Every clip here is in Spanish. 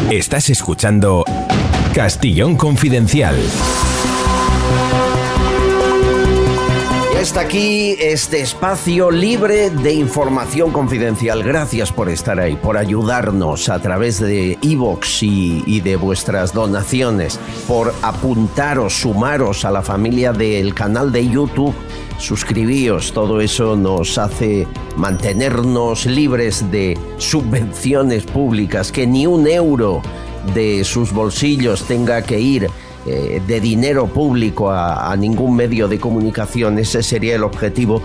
Estás escuchando Castellón Confidencial. Ya está aquí este espacio libre de información confidencial. Gracias por estar ahí, por ayudarnos a través de iVoox y de vuestras donaciones, por apuntaros, sumaros a la familia del canal de YouTube. Suscribíos, todo eso nos hace mantenernos libres de subvenciones públicas, que ni un euro de sus bolsillos tenga que ir de dinero público a ningún medio de comunicación. Ese sería el objetivo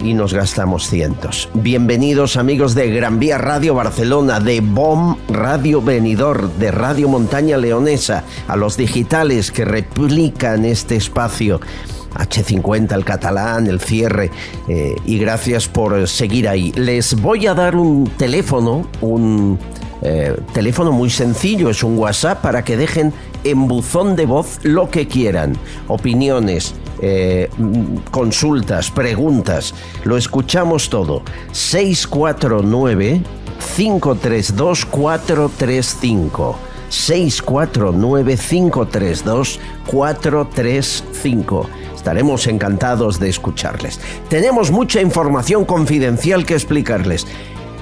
y nos gastamos cientos. Bienvenidos amigos de Gran Vía Radio Barcelona, de BOM Radio Benidorm, de Radio Montaña Leonesa, a los digitales que replican este espacio, H50, el catalán, el cierre, y gracias por seguir ahí. Les voy a dar un teléfono, teléfono muy sencillo, es un WhatsApp para que dejen en buzón de voz lo que quieran, opiniones, consultas, preguntas, lo escuchamos todo. 649-532-435. 649-532-435. Estaremos encantados de escucharles. Tenemos mucha información confidencial que explicarles.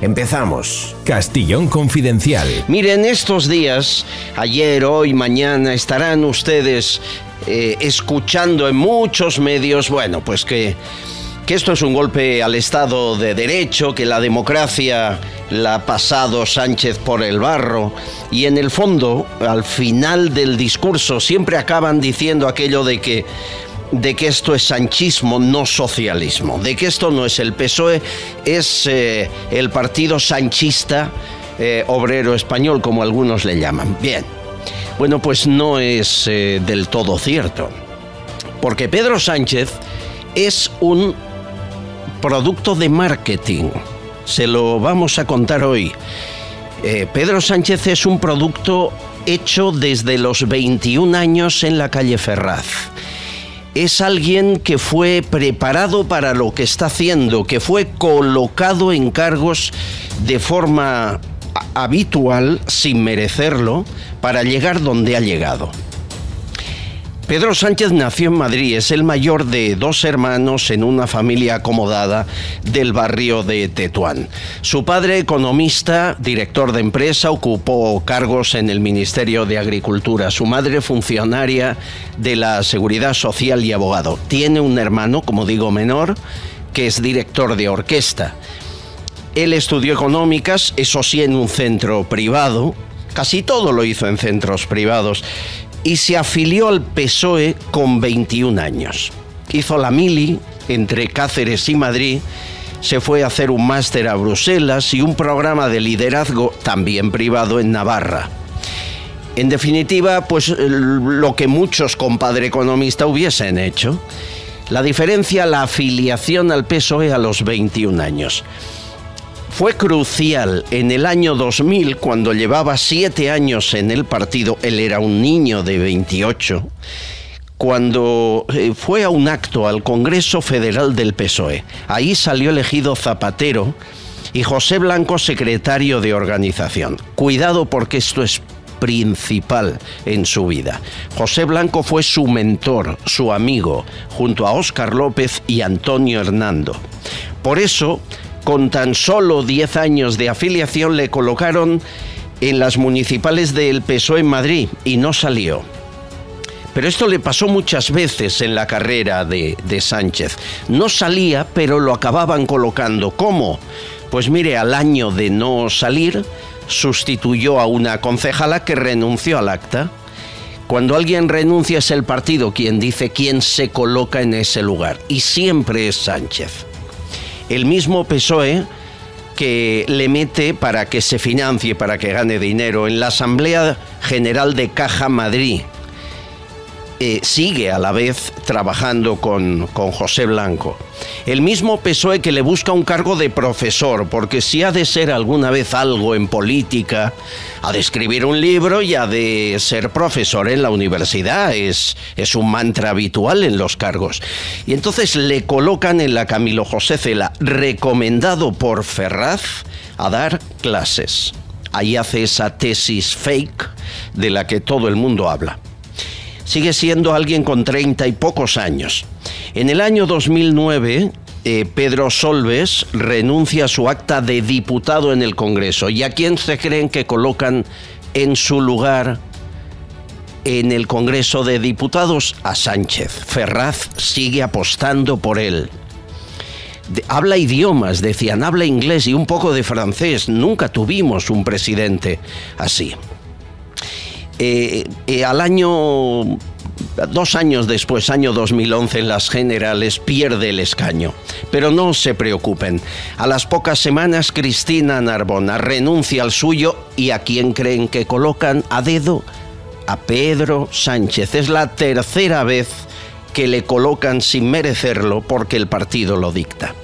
Empezamos. Castellón Confidencial. Miren, estos días, ayer, hoy, mañana, estarán ustedes escuchando en muchos medios, bueno, pues que esto es un golpe al Estado de Derecho, que la democracia la ha pasado Sánchez por el barro, y en el fondo, al final del discurso, siempre acaban diciendo aquello de que esto es sanchismo, no socialismo, de que esto no es el PSOE, es el partido sanchista obrero español, como algunos le llaman. Bien, bueno, pues no es del todo cierto, porque Pedro Sánchez es un producto de marketing. Se lo vamos a contar hoy. Pedro Sánchez es un producto hecho desde los 21 años en la calle Ferraz. Es alguien que fue preparado para lo que está haciendo, que fue colocado en cargos de forma habitual, sin merecerlo, para llegar donde ha llegado. Pedro Sánchez nació en Madrid, es el mayor de 2 hermanos en una familia acomodada del barrio de Tetuán. Su padre, economista, director de empresa, ocupó cargos en el Ministerio de Agricultura. Su madre, funcionaria de la Seguridad Social y abogado. Tiene un hermano, como digo, menor, que es director de orquesta. Él estudió económicas, eso sí, en un centro privado. Casi todo lo hizo en centros privados. Y se afilió al PSOE con 21 años. Hizo la mili entre Cáceres y Madrid, se fue a hacer un máster a Bruselas y un programa de liderazgo también privado en Navarra. En definitiva, pues lo que muchos con padre economista hubiesen hecho. La diferencia, la afiliación al PSOE a los 21 años. Fue crucial en el año 2000, cuando llevaba 7 años en el partido, él era un niño de 28, cuando fue a un acto al Congreso Federal del PSOE. Ahí salió elegido Zapatero y José Blanco secretario de organización. Cuidado, porque esto es principal en su vida. José Blanco fue su mentor, su amigo, junto a Óscar López y Antonio Hernando. Por eso, con tan solo 10 años de afiliación, le colocaron en las municipales del PSOE en Madrid y no salió. Pero esto le pasó muchas veces en la carrera de Sánchez. No salía, pero lo acababan colocando. ¿Cómo? Pues mire, al año de no salir, sustituyó a una concejala que renunció al acta. Cuando alguien renuncia, es el partido quien dice quién se coloca en ese lugar. Y siempre es Sánchez. El mismo PSOE que le mete para que se financie, para que gane dinero. En la Asamblea General de Caja Madrid sigue a la vez trabajando con José Blanco. El mismo PSOE que le busca un cargo de profesor, porque si ha de ser alguna vez algo en política, ha de escribir un libro y ha de ser profesor en la universidad. Es un mantra habitual en los cargos. Y entonces le colocan en la Camilo José Cela, recomendado por Ferraz, a dar clases. Ahí hace esa tesis fake de la que todo el mundo habla. Sigue siendo alguien con 30 y pocos años. En el año 2009, Pedro Solbes renuncia a su acta de diputado en el Congreso. ¿Y a quién se creen que colocan en su lugar en el Congreso de Diputados? A Sánchez. Ferraz sigue apostando por él. Habla idiomas, decían, habla inglés y un poco de francés. Nunca tuvimos un presidente así. Al año, 2 años después, año 2011, en las generales, pierde el escaño. Pero no se preocupen. A las pocas semanas, Cristina Narbona renuncia al suyo. ¿Y a quién creen que colocan a dedo? A Pedro Sánchez. Es la tercera vez que le colocan sin merecerlo porque el partido lo dicta.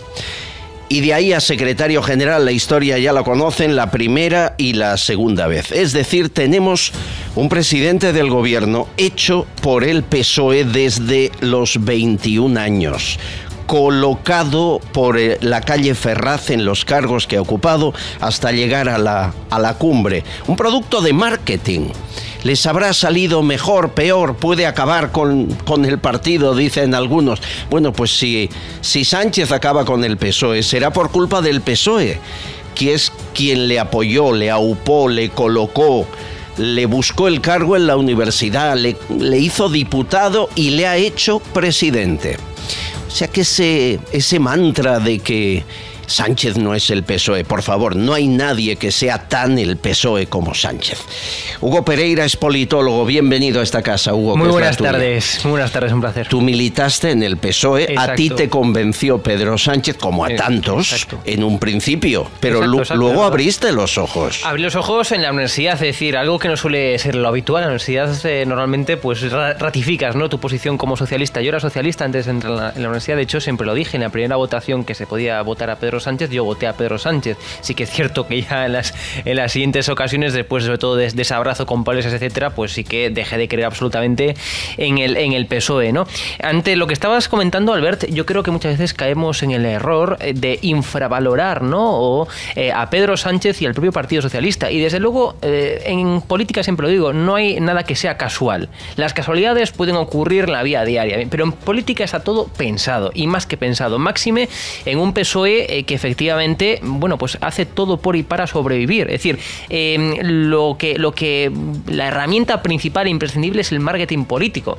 Y de ahí a secretario general, la historia ya la conocen, la primera y la segunda vez. Es decir, tenemos un presidente del gobierno hecho por el PSOE desde los 21 años, colocado por la calle Ferraz en los cargos que ha ocupado hasta llegar a la cumbre. Un producto de marketing. Les habrá salido mejor, peor, puede acabar con el partido, dicen algunos. Bueno, pues si Sánchez acaba con el PSOE, será por culpa del PSOE, que es quien le apoyó, le aupó, le colocó, le buscó el cargo en la universidad, le hizo diputado y le ha hecho presidente. O sea que ese mantra de que Sánchez no es el PSOE, por favor, no hay nadie que sea tan el PSOE como Sánchez. Hugo Pereira es politólogo, bienvenido a esta casa, Hugo. Muy buenas tardes, un placer. Tú militaste en el PSOE, exacto. A ti te convenció Pedro Sánchez, como a tantos, exacto, en un principio, pero exacto, luego abriste los ojos. Abrí los ojos en la universidad, es decir, algo que no suele ser lo habitual. En la universidad normalmente pues ratificas, ¿no?, tu posición como socialista. Yo era socialista antes de entrar en la universidad, de hecho siempre lo dije, en la primera votación que se podía votar a Pedro Sánchez, yo voté a Pedro Sánchez. Sí que es cierto que ya en las siguientes ocasiones, después sobre todo de ese abrazo con Pablo Iglesias, etcétera, pues sí que dejé de creer absolutamente en el PSOE, ¿no? Ante lo que estabas comentando, Albert, yo creo que muchas veces caemos en el error de infravalorar, ¿no?, a Pedro Sánchez y al propio Partido Socialista. Y desde luego, en política siempre lo digo, no hay nada que sea casual. Las casualidades pueden ocurrir en la vida diaria, pero en política está todo pensado, y más que pensado. Máxime en un PSOE que efectivamente, bueno, pues hace todo por y para sobrevivir. Es decir, la herramienta principal e imprescindible es el marketing político.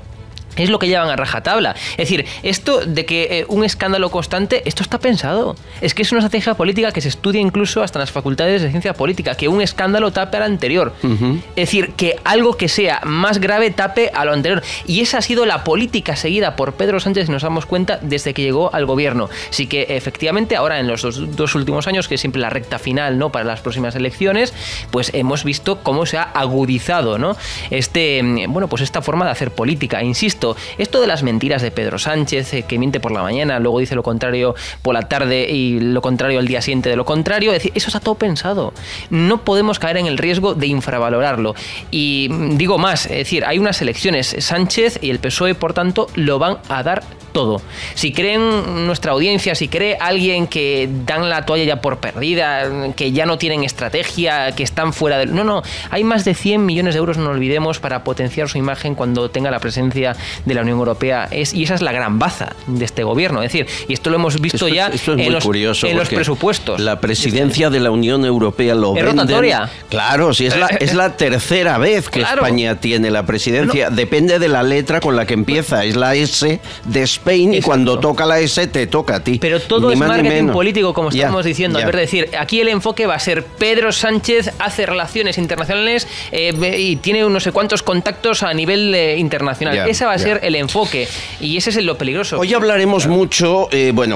Es lo que llevan a rajatabla. Es decir, esto de que un escándalo constante, esto está pensado. Es que es una estrategia política que se estudia incluso hasta en las facultades de ciencia política, que un escándalo tape al anterior. Es decir, que algo que sea más grave tape a lo anterior. Y esa ha sido la política seguida por Pedro Sánchez, si nos damos cuenta, desde que llegó al gobierno. Así que efectivamente ahora en los dos últimos años, que es siempre la recta final, ¿no?, para las próximas elecciones, pues hemos visto cómo se ha agudizado, ¿no?, pues esta forma de hacer política. Insisto, esto de las mentiras de Pedro Sánchez, que miente por la mañana, luego dice lo contrario por la tarde y lo contrario al día siguiente de lo contrario, es decir, eso está todo pensado. No podemos caer en el riesgo de infravalorarlo. Y digo más, es decir, hay unas elecciones, Sánchez y el PSOE, por tanto, lo van a dar todo. Si creen nuestra audiencia, si cree alguien que dan la toalla ya por perdida, que ya no tienen estrategia, que están fuera del... No, hay más de 100 millones de euros, no olvidemos, para potenciar su imagen cuando tenga la presencia de la Unión Europea. Y esa es la gran baza de este gobierno. Es decir, y esto lo hemos visto esto es en los presupuestos. La presidencia de la Unión Europea lo venden. ¿Es rotatoria? Claro, sí, es la tercera vez que España tiene la presidencia. Depende de la letra con la que empieza. Es la S de Spain, y cuando toca la S te toca a ti. Pero todo es marketing político, como estamos diciendo. Es decir, aquí el enfoque va a ser Pedro Sánchez hace relaciones internacionales y tiene no sé cuántos contactos a nivel internacional. Ese va a ser el enfoque, y ese es lo peligroso. Hoy hablaremos mucho,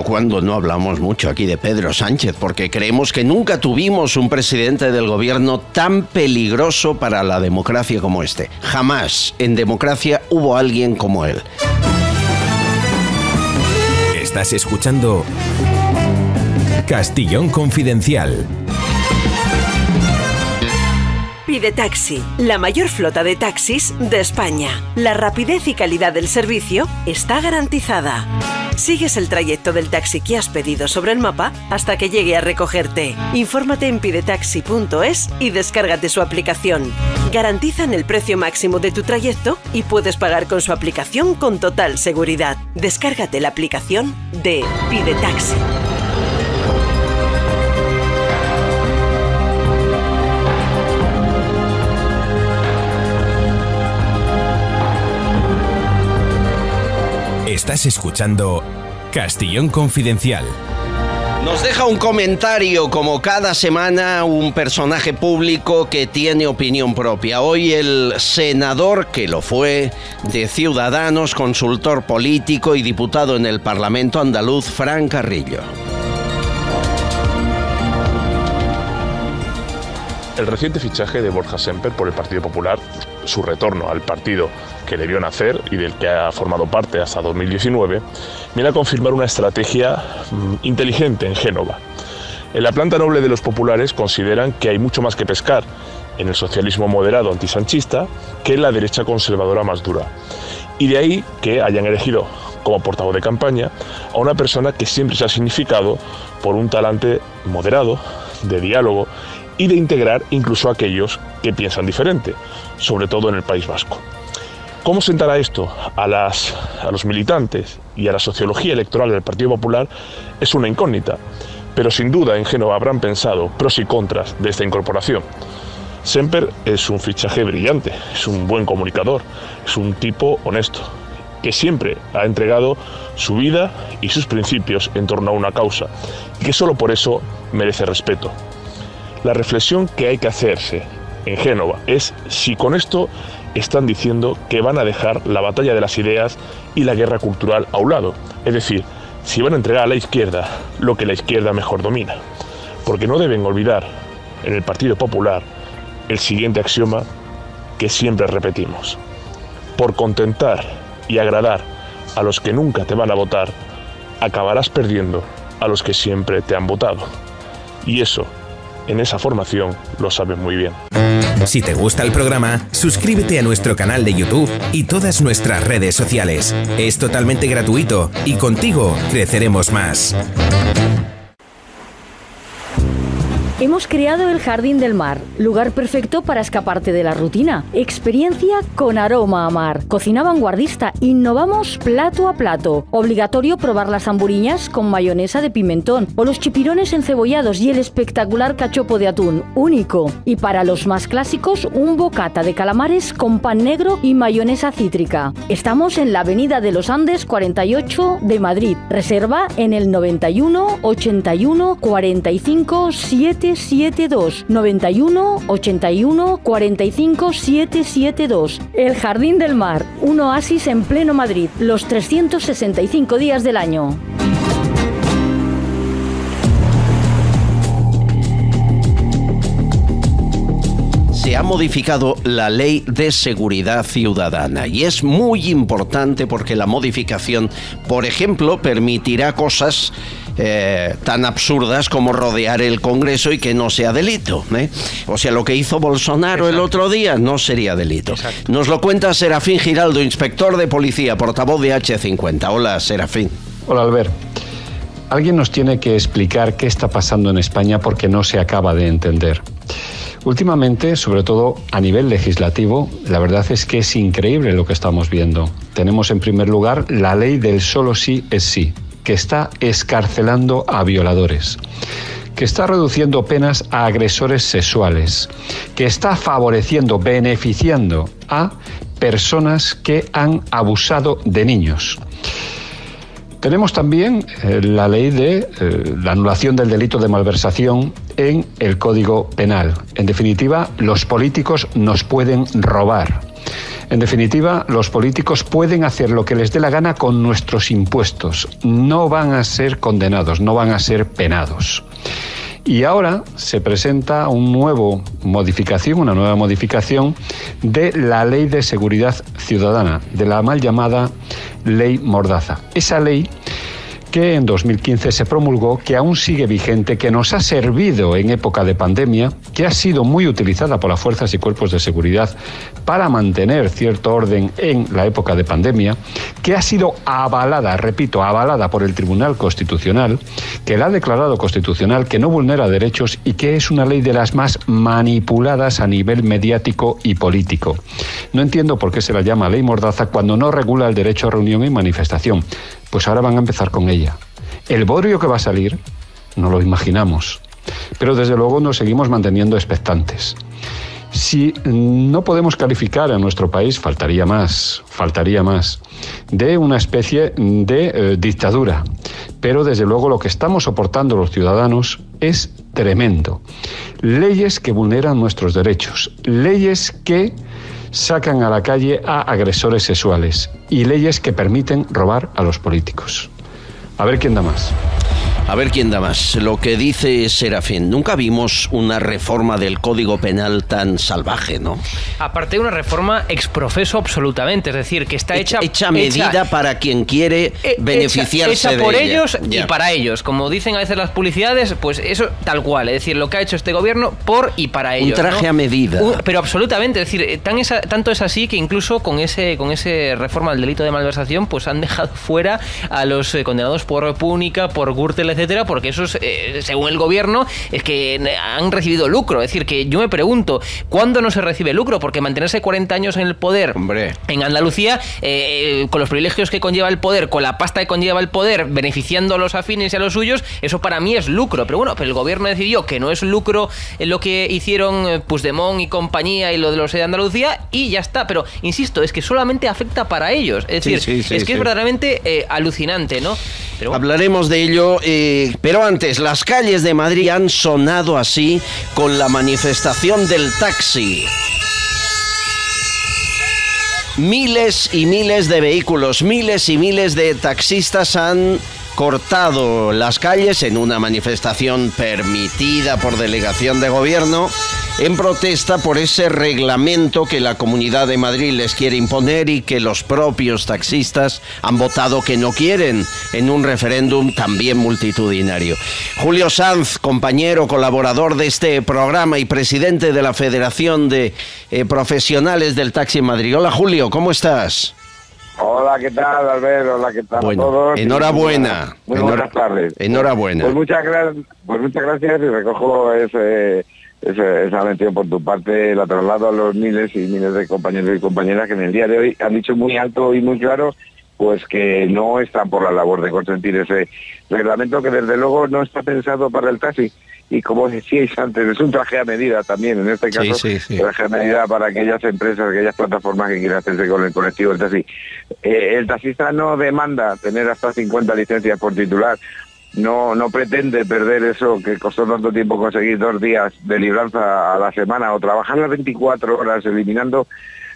cuando no hablamos mucho aquí de Pedro Sánchez, porque creemos que nunca tuvimos un presidente del gobierno tan peligroso para la democracia como este. Jamás en democracia hubo alguien como él. Estás escuchando Castillón Confidencial. Pide Taxi, la mayor flota de taxis de España. La rapidez y calidad del servicio está garantizada. Sigues el trayecto del taxi que has pedido sobre el mapa hasta que llegue a recogerte. Infórmate en pidetaxi.es y descárgate su aplicación. Garantizan el precio máximo de tu trayecto y puedes pagar con su aplicación con total seguridad. Descárgate la aplicación de Pidetaxi. Estás escuchando Castellón Confidencial. Nos deja un comentario como cada semana un personaje público que tiene opinión propia. Hoy el senador, que lo fue, de Ciudadanos, consultor político y diputado en el Parlamento andaluz, Fran Carrillo. El reciente fichaje de Borja Sémper por el Partido Popular, su retorno al partido que le vio nacer y del que ha formado parte hasta 2019, viene a confirmar una estrategia inteligente en Génova. En la planta noble de los populares consideran que hay mucho más que pescar en el socialismo moderado antisanchista que en la derecha conservadora más dura. Y de ahí que hayan elegido como portavoz de campaña a una persona que siempre se ha significado por un talante moderado, de diálogo y de integrar incluso a aquellos que piensan diferente, sobre todo en el País Vasco. ¿Cómo sentará esto a los militantes y a la sociología electoral del Partido Popular? Es una incógnita, pero sin duda en Génova habrán pensado pros y contras de esta incorporación. Sémper es un fichaje brillante, es un buen comunicador, es un tipo honesto, que siempre ha entregado su vida y sus principios en torno a una causa, y que solo por eso merece respeto. La reflexión que hay que hacerse en Génova es si con esto están diciendo que van a dejar la batalla de las ideas y la guerra cultural a un lado. Es decir, si van a entregar a la izquierda lo que la izquierda mejor domina. Porque no deben olvidar en el Partido Popular el siguiente axioma que siempre repetimos. Por contentar y agradar a los que nunca te van a votar, acabarás perdiendo a los que siempre te han votado. Y eso, en esa formación, lo saben muy bien. Si te gusta el programa, suscríbete a nuestro canal de YouTube y todas nuestras redes sociales. Es totalmente gratuito y contigo creceremos más. Hemos creado el Jardín del Mar, lugar perfecto para escaparte de la rutina. Experiencia con aroma a mar. Cocina vanguardista, innovamos plato a plato. Obligatorio probar las hamburiñas con mayonesa de pimentón o los chipirones encebollados y el espectacular cachopo de atún, único. Y para los más clásicos, un bocata de calamares con pan negro y mayonesa cítrica. Estamos en la Avenida de los Andes 48 de Madrid. Reserva en el 91 81 45 772 91 81 45 772. El Jardín del Mar, un oasis en pleno Madrid, los 365 días del año. Se ha modificado la Ley de Seguridad Ciudadana y es muy importante porque la modificación, por ejemplo, permitirá cosas tan absurdas como rodear el Congreso y que no sea delito, ¿eh? O sea, lo que hizo Bolsonaro el otro día no sería delito. Exacto. Nos lo cuenta Serafín Giraldo, inspector de policía, portavoz de H50. Hola, Serafín. Hola, Albert. Alguien nos tiene que explicar qué está pasando en España porque no se acaba de entender. Últimamente, sobre todo a nivel legislativo, la verdad es que es increíble lo que estamos viendo. Tenemos en primer lugar la ley del solo sí es sí, que está excarcelando a violadores, que está reduciendo penas a agresores sexuales, que está favoreciendo, beneficiando a personas que han abusado de niños. Tenemos también la ley de la anulación del delito de malversación en el Código Penal. En definitiva, los políticos nos pueden robar. En definitiva, los políticos pueden hacer lo que les dé la gana con nuestros impuestos. No van a ser condenados, no van a ser penados. Y ahora se presenta una nueva modificación de la Ley de Seguridad Ciudadana, de la mal llamada Ley Mordaza. Esa ley que en 2015 se promulgó, que aún sigue vigente, que nos ha servido en época de pandemia, que ha sido muy utilizada por las fuerzas y cuerpos de seguridad para mantener cierto orden en la época de pandemia, que ha sido avalada, repito, avalada por el Tribunal Constitucional, que la ha declarado constitucional, que no vulnera derechos y que es una ley de las más manipuladas a nivel mediático y político. No entiendo por qué se la llama ley mordaza cuando no regula el derecho a reunión y manifestación. Pues ahora van a empezar con ella. El bodrio que va a salir no lo imaginamos, pero desde luego nos seguimos manteniendo expectantes. Si no podemos calificar a nuestro país, faltaría más, de una especie de dictadura. Pero desde luego lo que estamos soportando los ciudadanos es tremendo. Leyes que vulneran nuestros derechos, leyes que sacan a la calle a agresores sexuales y leyes que permiten robar a los políticos. A ver quién da más. A ver quién da más. Lo que dice Serafín, nunca vimos una reforma del Código Penal tan salvaje, ¿no? Aparte de una reforma exprofeso absolutamente, es decir, que está hecha medida para quien quiere beneficiarse hecha por de ella. ellos y para ellos. Como dicen a veces las publicidades, pues eso tal cual, es decir, lo que ha hecho este gobierno por y para ellos. Un traje, ¿no?, a medida. Pero absolutamente, es decir, tanto es así que incluso con ese reforma del delito de malversación, pues han dejado fuera a los condenados por Púnica, por Gürtel, etcétera, porque esos, según el gobierno, es que han recibido lucro. Es decir, que yo me pregunto, ¿cuándo no se recibe lucro? Porque mantenerse 40 años en el poder, hombre, en Andalucía, con los privilegios que conlleva el poder, con la pasta que conlleva el poder, beneficiando a los afines y a los suyos, eso para mí es lucro. Pero bueno, el gobierno decidió que no es lucro lo que hicieron Puigdemont y compañía y lo de los de Andalucía, y ya está. Pero, insisto, es que solamente afecta para ellos. Es decir, es verdaderamente alucinante, ¿no? Pero bueno. Hablaremos de ello, pero antes, las calles de Madrid han sonado así con la manifestación del taxi. Miles y miles de vehículos, miles y miles de taxistas han cortado las calles en una manifestación permitida por delegación de gobierno en protesta por ese reglamento que la Comunidad de Madrid les quiere imponer y que los propios taxistas han votado que no quieren en un referéndum también multitudinario. Julio Sanz, compañero, colaborador de este programa y presidente de la Federación de Profesionales del Taxi en Madrid. Hola, Julio, ¿cómo estás? Hola, ¿qué tal, Albert? Hola, ¿qué tal a todos? Enhorabuena. Muy buenas tardes. Enhorabuena. Pues muchas gracias y recojo esa mención por tu parte, la traslado a los miles y miles de compañeros y compañeras que en el día de hoy han dicho muy alto y muy claro pues que no están por la labor de consentir ese reglamento que desde luego no está pensado para el taxi. Y como decíais antes, es un traje a medida también, en este caso, traje a medida para aquellas empresas, aquellas plataformas que quieran hacerse con el colectivo del taxi. El taxista no demanda tener hasta 50 licencias por titular, no pretende perder eso que costó tanto tiempo conseguir, 2 días de libranza a la semana, o trabajar las 24 horas eliminando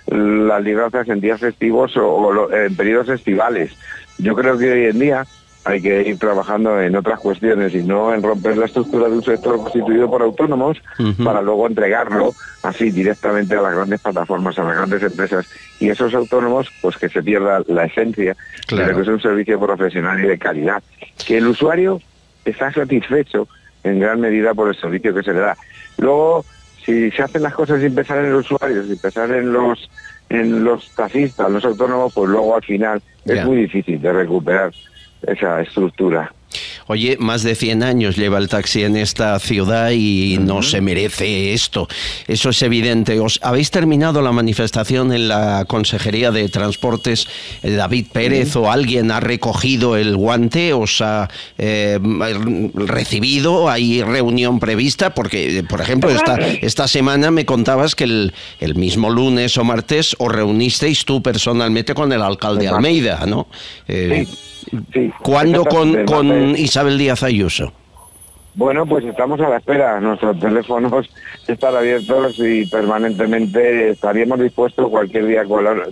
las libranzas en días festivos o en periodos estivales. Yo creo que hoy en día hay que ir trabajando en otras cuestiones y no en romper la estructura de un sector constituido por autónomos para luego entregarlo así directamente a las grandes plataformas, a las grandes empresas, y esos autónomos, pues que se pierda la esencia de lo que es un servicio profesional y de calidad. Que el usuario está satisfecho en gran medida por el servicio que se le da. Luego, si se hacen las cosas sin pensar en el usuario, sin pensar en los taxistas, los autónomos, pues luego al final es muy difícil de recuperar esa estructura. Oye, más de 100 años lleva el taxi en esta ciudad y no se merece esto. Eso es evidente. ¿Habéis terminado la manifestación en la Consejería de Transportes? ¿David Pérez o alguien ha recogido el guante? ¿Os ha recibido? ¿Hay reunión prevista? Porque, por ejemplo, esta semana me contabas que el mismo lunes o martes os reunisteis tú personalmente con el alcalde Almeida, ¿no? Sí. ¿Cuándo con Isabel Díaz Ayuso? Bueno, pues estamos a la espera. Nuestros teléfonos están abiertos y permanentemente estaríamos dispuestos cualquier día,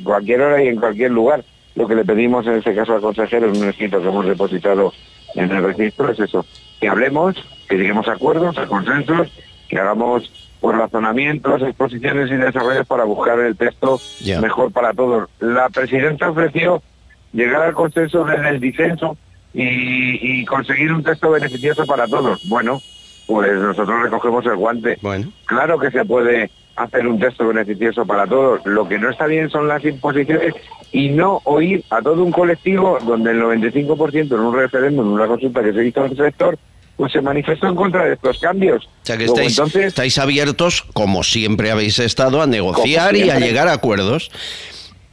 cualquier hora y en cualquier lugar. Lo que le pedimos en este caso al consejero en un escrito que hemos depositado en el registro es eso, que hablemos, que lleguemos a acuerdos, a consensos, que hagamos razonamientos, exposiciones y desarrollos para buscar el texto mejor para todos. La presidenta ofreció llegar al consenso desde el disenso y conseguir un texto beneficioso para todos. Bueno, pues nosotros recogemos el guante. Bueno. Claro que se puede hacer un texto beneficioso para todos. Lo que no está bien son las imposiciones y no oír a todo un colectivo donde el 95% en un referéndum, en una consulta que se hizo en el sector, pues se manifestó en contra de estos cambios. O sea que Luego, entonces, estáis abiertos, como siempre habéis estado, a negociar y a llegar a acuerdos.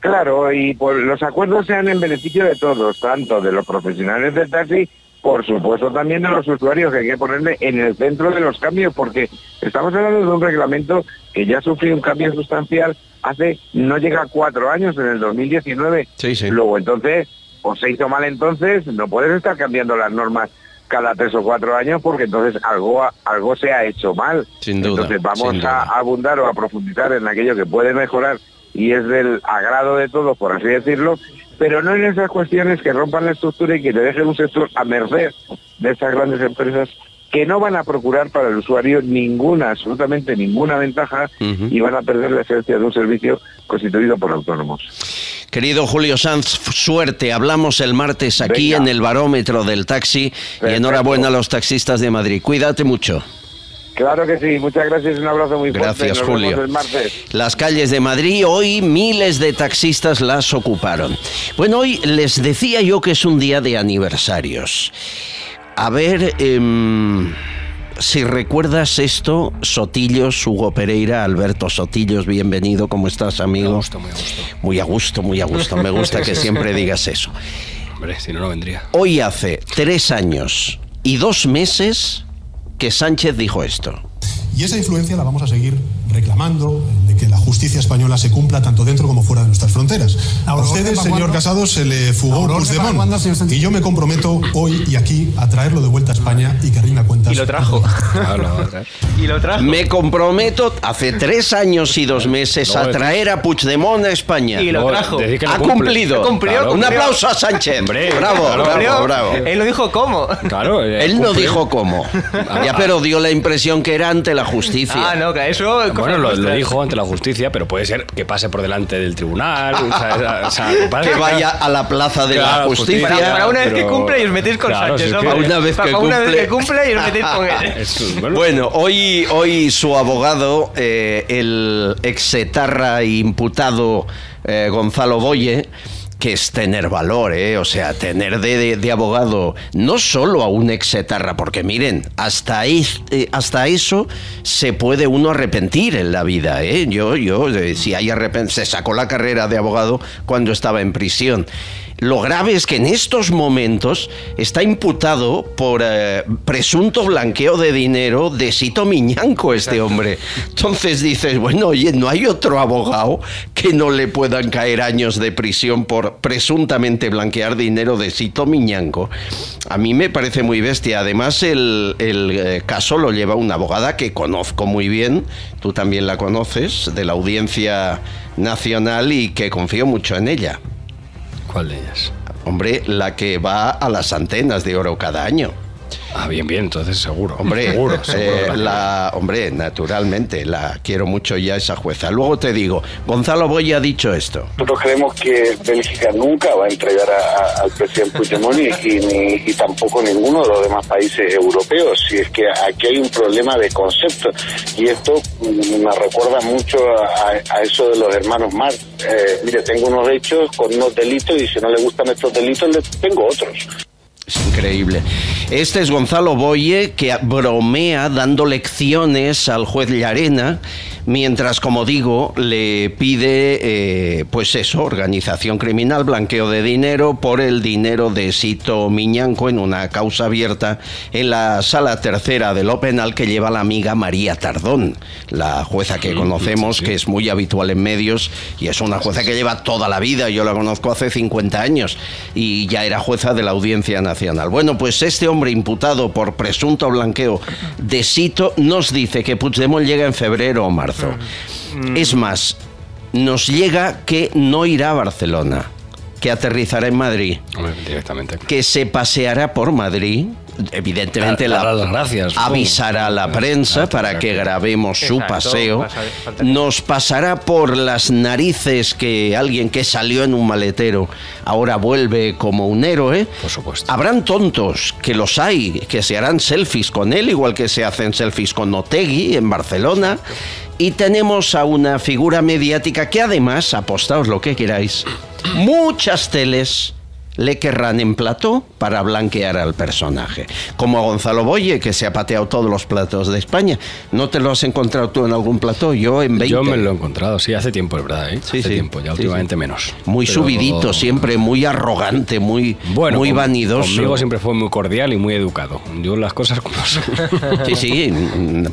Claro, y pues los acuerdos sean en beneficio de todos, tanto de los profesionales del taxi, por supuesto también de los usuarios, que hay que ponerle en el centro de los cambios, porque estamos hablando de un reglamento que ya sufrió un cambio sustancial hace, no llega a 4 años, en el 2019. Sí, sí. Luego entonces, o se hizo mal entonces, no puedes estar cambiando las normas cada 3 o 4 años, porque entonces algo se ha hecho mal. Sin duda. Entonces vamos sin duda. a abundar o a profundizar en aquello que puede mejorar y es del agrado de todos, por así decirlo, pero no en esas cuestiones que rompan la estructura y que te dejen un sector a merced de estas grandes empresas que no van a procurar para el usuario absolutamente ninguna ventaja, y van a perder la esencia de un servicio constituido por autónomos. Querido Julio Sanz, suerte. Hablamos el martes aquí Venga. en el Barómetro del Taxi. Perfecto. Y enhorabuena a los taxistas de Madrid. Cuídate mucho. Claro que sí, muchas gracias, un abrazo muy fuerte. Gracias, Nos Julio. vemos el martes. Las calles de Madrid hoy miles de taxistas las ocuparon. Bueno, hoy les decía yo que es un día de aniversarios. A ver, si recuerdas esto, Sotillos, Hugo Pereira, Alberto Sotillos, bienvenido, ¿cómo estás, amigo? Muy a gusto, muy a gusto. Muy a gusto, muy a gusto. Me gusta que siempre digas eso. Hombre, si no, no vendría. Hoy hace 3 años y 2 meses que Sánchez dijo esto. Y esa influencia la vamos a seguir reclamando, de que la justicia española se cumpla tanto dentro como fuera de nuestras fronteras. A ustedes, señor Casado, se le fugó Puigdemont, y yo me comprometo hoy y aquí a traerlo de vuelta a España y que rinda cuentas. Y lo trajo. Y lo trajo. Me comprometo hace 3 años y 2 meses a traer a Puigdemont a España. Y lo trajo. Ha cumplido. Cumplió. Un aplauso a Sánchez. Hombre, bravo, claro, bravo, bravo. Él lo dijo cómo. Claro. Él no dijo cómo. Ya, pero dio la impresión que era ante la justicia. Ah, no, que eso... Bueno, lo dijo ante la justicia, pero puede ser que pase por delante del tribunal. Que vaya a la plaza de la justicia. Para una vez que cumple y os metéis con Claro, Sánchez. si es ¿no? que- Una vez que cumple y os metéis con él. Bueno, hoy su abogado, el exetarra imputado Gonzalo Boye, que es tener valor, o sea, tener de abogado no solo a un exetarra, porque miren, hasta eso se puede uno arrepentir en la vida, si hay se sacó la carrera de abogado cuando estaba en prisión. Lo grave es que en estos momentos está imputado por presunto blanqueo de dinero de Sito Miñanco, este hombre. Entonces dices, bueno, oye, ¿no hay otro abogado que no le puedan caer años de prisión por presuntamente blanquear dinero de Sito Miñanco? A mí me parece muy bestia. Además, el caso lo lleva una abogada que conozco muy bien, tú también la conoces, de la Audiencia Nacional, y que confío mucho en ella. ¿Cuál de ellas? Hombre, la que va a las antenas de oro cada año. Ah, bien, entonces seguro. Hombre, seguro. hombre, naturalmente, la quiero mucho ya esa jueza. Luego te digo, Gonzalo Boye ha dicho esto. Nosotros creemos que Bélgica nunca va a entregar al presidente Puigdemont y tampoco ninguno de los demás países europeos. Si es que aquí hay un problema de concepto, y esto me recuerda mucho a eso de los hermanos Marx. Mire, tengo unos hechos con unos delitos, y si no le gustan estos delitos, les tengo otros. Es increíble. Este es Gonzalo Boye, que bromea dando lecciones al juez Llarena, mientras, como digo, le pide, pues eso, organización criminal, blanqueo de dinero por el dinero de Sito Miñanco en una causa abierta en la Sala Tercera de lo Penal, que lleva la amiga María Tardón, la jueza que conocemos, que es muy habitual en medios, y es una jueza que lleva toda la vida. Yo la conozco hace 50 años y ya era jueza de la Audiencia Nacional. Bueno, pues este hombre imputado por presunto blanqueo de Sito nos dice que Puigdemont llega en febrero o marzo. Es más, nos llega que no irá a Barcelona, que aterrizará en Madrid, Directamente. que se paseará por Madrid evidentemente las gracias, avisará a la prensa para que grabemos su paseo. Nos pasará por las narices que alguien que salió en un maletero ahora vuelve como un héroe. Por supuesto. Habrán tontos, que los hay, que se harán selfies con él, igual que se hacen selfies con Otegi en Barcelona. Y tenemos a una figura mediática que además, apostaos lo que queráis, muchas teles le querrán en plató para blanquear al personaje. Como a Gonzalo Boye, que se ha pateado todos los platos de España. ¿No te lo has encontrado tú en algún plató? Yo en 20. Yo me lo he encontrado, sí, hace tiempo, es verdad, ¿eh? Sí, hace tiempo, ya últimamente menos. Muy subidito, siempre muy arrogante, muy vanidoso. Conmigo siempre fue muy cordial y muy educado. Yo las cosas como son. Sí,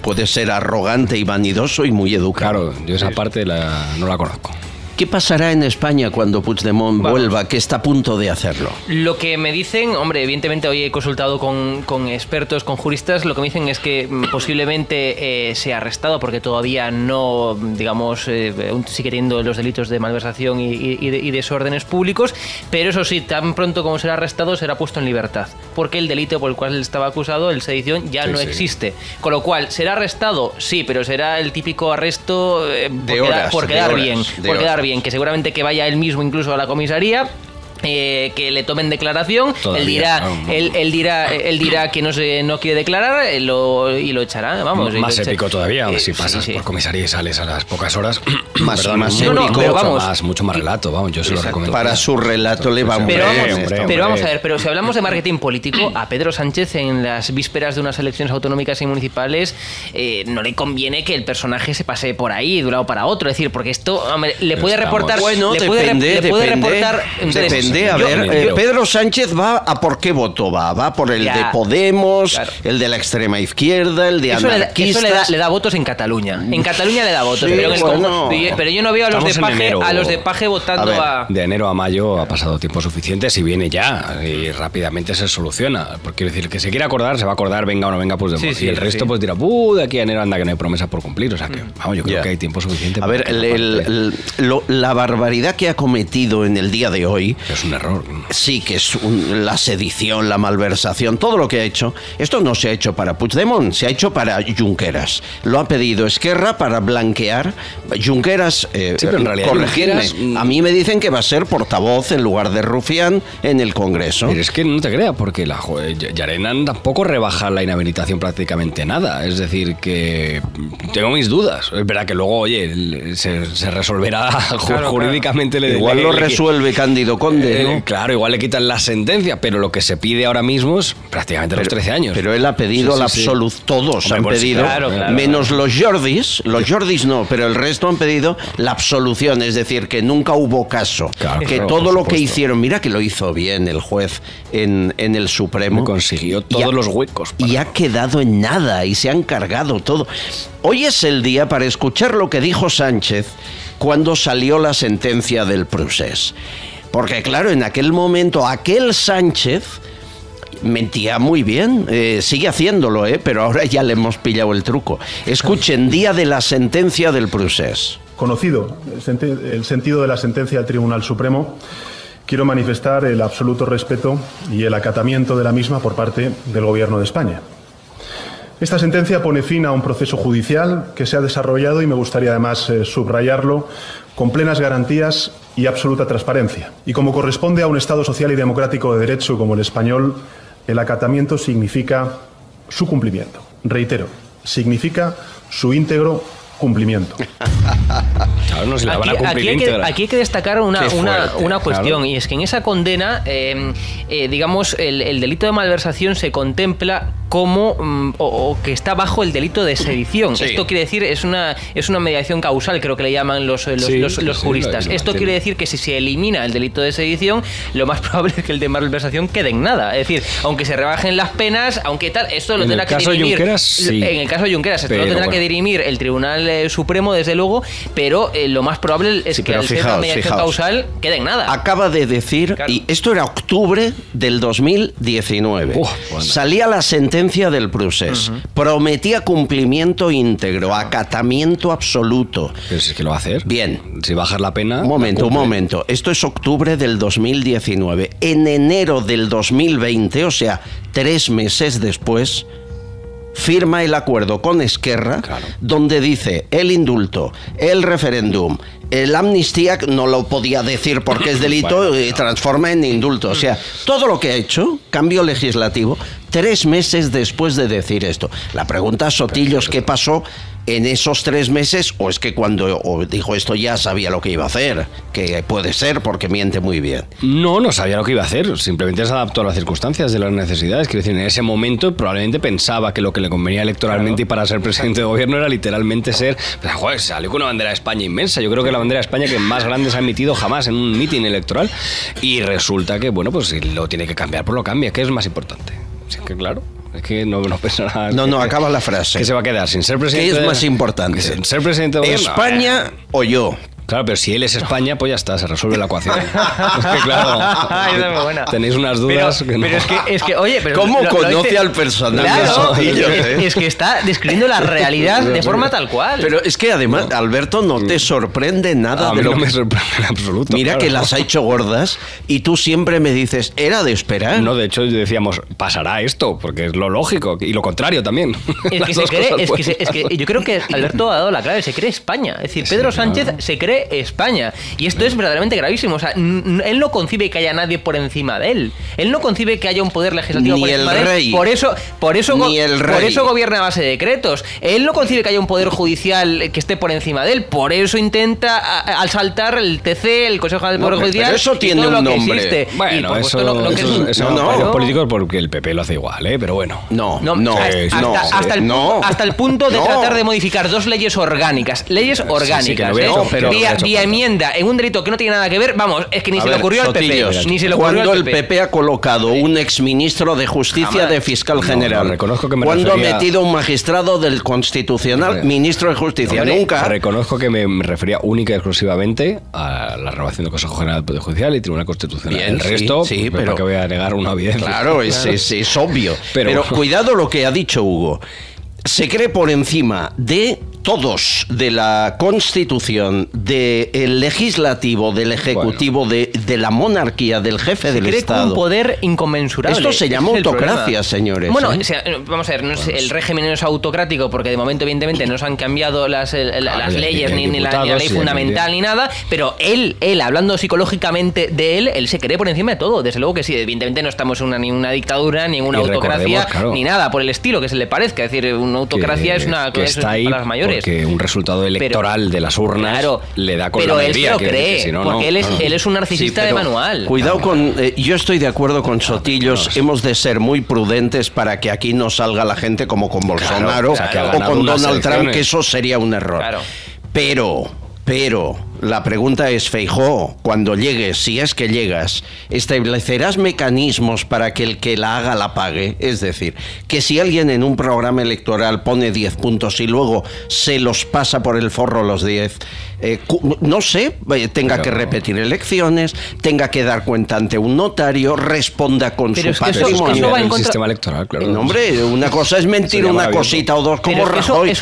puede ser arrogante y vanidoso y muy educado. Claro, yo esa parte no la conozco. ¿Qué pasará en España cuando Puigdemont vuelva, que está a punto de hacerlo? Lo que me dicen, hombre, evidentemente hoy he consultado con expertos, con juristas, lo que me dicen es que posiblemente sea arrestado porque todavía no, digamos, sigue teniendo los delitos de malversación y desórdenes públicos, pero eso sí, tan pronto como será arrestado será puesto en libertad, porque el delito por el cual él estaba acusado, el sedición, ya no existe. Con lo cual, ¿será arrestado? Sí, pero será el típico arresto por quedar bien, que seguramente que vaya él mismo incluso a la comisaría, que le tomen declaración. Todavía, él dirá que no quiere declarar y lo echará, vamos. Más épico todavía, si pasas por comisaría y sales a las pocas horas. más épico, mucho más relato, vamos, yo se lo recomiendo. Para su relato le va muy bien. Pero vamos a ver, pero si hablamos de marketing político, a Pedro Sánchez en las vísperas de unas elecciones autonómicas y municipales no le conviene que el personaje se pase por ahí de un lado para otro, es decir, porque esto le puede reportar. Bueno, depende. A ver, Pedro Sánchez va a por qué voto va. Va por el de Podemos, el de la extrema izquierda, el de anarquistas. Eso le da votos en Cataluña. En Cataluña le da votos, pero yo no veo a los de Paje votando a... De enero a mayo ha pasado tiempo suficiente, si viene ya y rápidamente se soluciona. Porque quiero decir, que se quiera acordar, se va a acordar, venga o no venga, pues y el resto pues dirá, de aquí a enero anda que no hay promesa por cumplir. O sea que, vamos, yo creo que hay tiempo suficiente. A ver, la barbaridad que ha cometido en el día de hoy... Es un error. Sí, que es la sedición, la malversación, todo lo que ha hecho. Esto no se ha hecho para Puigdemont, se ha hecho para Junqueras. Lo ha pedido Esquerra para blanquear. Junqueras, pero en realidad corregirme, a mí me dicen que va a ser portavoz en lugar de Rufián en el Congreso. Pero es que no te creas, porque Llarena tampoco rebaja la inhabilitación prácticamente nada. Es decir, que tengo mis dudas. Es verdad que luego, oye, se resolverá jurídicamente. Igual lo resuelve Cándido Conde, ¿no? Claro, igual le quitan la sentencia, pero lo que se pide ahora mismo es prácticamente los 13 años. Pero él ha pedido la absolución, todos han pedido, menos los Jordis no, pero el resto han pedido la absolución, es decir, que nunca hubo caso, que todo lo que hicieron, mira que lo hizo bien el juez en el Supremo. Consiguió todos los huecos. Y ha quedado en nada, y se han cargado todo. Hoy es el día para escuchar lo que dijo Sánchez cuando salió la sentencia del Procés. Porque claro, en aquel momento, aquel Sánchez mentía muy bien, sigue haciéndolo, pero ahora ya le hemos pillado el truco. Escuchen, día de la sentencia del Procés. Conocido el sentido de la sentencia del Tribunal Supremo, quiero manifestar el absoluto respeto y el acatamiento de la misma por parte del Gobierno de España. Esta sentencia pone fin a un proceso judicial que se ha desarrollado, y me gustaría además subrayarlo, con plenas garantías y absoluta transparencia. Y como corresponde a un Estado social y democrático de derecho como el español, el acatamiento significa su cumplimiento. Reitero, significa su íntegro cumplimiento. Claro, no se la van a cumplir aquí hay que destacar una cuestión, y es que en esa condena, digamos, el delito de malversación se contempla como o que está bajo el delito de sedición. Esto quiere decir, es una mediación causal, creo que le llaman los juristas. Esto quiere decir que si se elimina el delito de sedición, lo más probable es que el de malversación quede en nada. Es decir, aunque se rebajen las penas, aunque tal, esto lo tendrá que dirimir. En el caso de Junqueras, esto lo tendrá que dirimir el Tribunal Supremo, desde luego, pero lo más probable es que al ser una mediación causal quede en nada. Acaba de decir, y esto era octubre del 2019, salía la sentencia del procés, prometía cumplimiento íntegro, acatamiento absoluto. Pero si es que lo va a hacer. Bien. Si bajas la pena... Un momento. Esto es octubre del 2019. En enero del 2020, o sea, 3 meses después, firma el acuerdo con Esquerra, donde dice el indulto, el referéndum, el amnistía, no lo podía decir porque es delito, y transforma en indulto. O sea, todo lo que ha hecho, cambio legislativo, 3 meses después de decir esto. La pregunta, Sotillos, ¿qué pasó en esos 3 meses? ¿O es que cuando dijo esto ya sabía lo que iba a hacer? Que puede ser porque miente muy bien. No sabía lo que iba a hacer. Simplemente se adaptó a las circunstancias de las necesidades. Quiero decir, en ese momento probablemente pensaba que lo que le convenía electoralmente y para ser presidente de gobierno era literalmente ser... Pero, joder, salió con una bandera de España inmensa. Yo creo que la bandera de España que más grande se ha emitido jamás en un mitin electoral. Y resulta que, bueno, pues si lo tiene que cambiar, pues lo cambia. ¿Qué es más importante? Sí, que claro... Es que no pesa nada. No, acaba la frase. ¿Qué se va a quedar sin ser presidente? ¿Qué es más importante? ¿Sin ser presidente de gobierno? ¿España o yo? Claro, pero si él es España, pues ya está, se resuelve la ecuación. Es que claro, tenéis unas dudas. Pero es que, oye, pero ¿cómo conoce al personaje? Claro, es que está describiendo la realidad de forma tal cual. Pero es que además, Alberto, no te sorprende nada. A mí no me sorprende en absoluto. Mira que las ha hecho gordas y tú siempre me dices, era de esperar. No, de hecho decíamos, pasará esto, porque es lo lógico, y lo contrario también. Es que yo creo que Alberto ha dado la clave, se cree España. Es decir, Pedro Sánchez se cree España. Y esto es verdaderamente gravísimo. O sea, él no concibe que haya nadie por encima de él. Él no concibe que haya un poder legislativo ni por encima el de rey. él. Por eso gobierna a base de decretos. Él no concibe que haya un poder judicial que esté por encima de él. Por eso intenta asaltar el TC, el Consejo del Poder Judicial. Pero eso tiene un nombre. Bueno, eso es político porque el PP lo hace igual, ¿eh? Pero bueno. Hasta el punto de tratar de modificar 2 leyes orgánicas. Leyes orgánicas. Vía enmienda en un delito que no tiene nada que ver, vamos, es que ni se le ocurrió al PP. Cuando el PP ha colocado un exministro de Justicia de fiscal general, cuando ha metido un magistrado del Constitucional ministro de Justicia, nunca. Reconozco que me refería única y exclusivamente a la renovación del Consejo General del Poder Judicial y Tribunal Constitucional. Bien, el resto, sí, pero que voy a negar una evidencia. Claro, es obvio. Pero cuidado lo que ha dicho Hugo. Se cree por encima de todos, de la Constitución, del Legislativo, del Ejecutivo, de la monarquía, del jefe del Estado. Un poder inconmensurable. Esto se llama autocracia, señores. Bueno, vamos a ver, el régimen no es autocrático porque de momento, evidentemente, no se han cambiado las leyes, ni la ley fundamental, ni nada, pero él, hablando psicológicamente de él se cree por encima de todo. Desde luego que sí, evidentemente no estamos en ni una dictadura, ni en una autocracia, ni nada por el estilo que se le parezca. Es decir, una autocracia es una cosa para las mayores. Porque un resultado electoral de las urnas le da con la mayoría. Pero él se lo cree, si no, porque él es un narcisista de manual. Cuidado con... yo estoy de acuerdo con Sotillos, hemos de ser muy prudentes para que aquí no salga la gente como con Bolsonaro o con Donald Trump, que eso sería un error. Pero la pregunta es, Feijóo, cuando llegues, si es que llegas, ¿establecerás mecanismos para que el que la haga la pague? Es decir, que si alguien en un programa electoral pone 10 puntos y luego se los pasa por el forro los 10, no sé, tenga que repetir elecciones, tenga que dar cuenta ante un notario, responda con su patrimonio. Eso va en contra... sistema electoral, claro. No, hombre, una cosa es mentir una cosita o dos como Rajoy,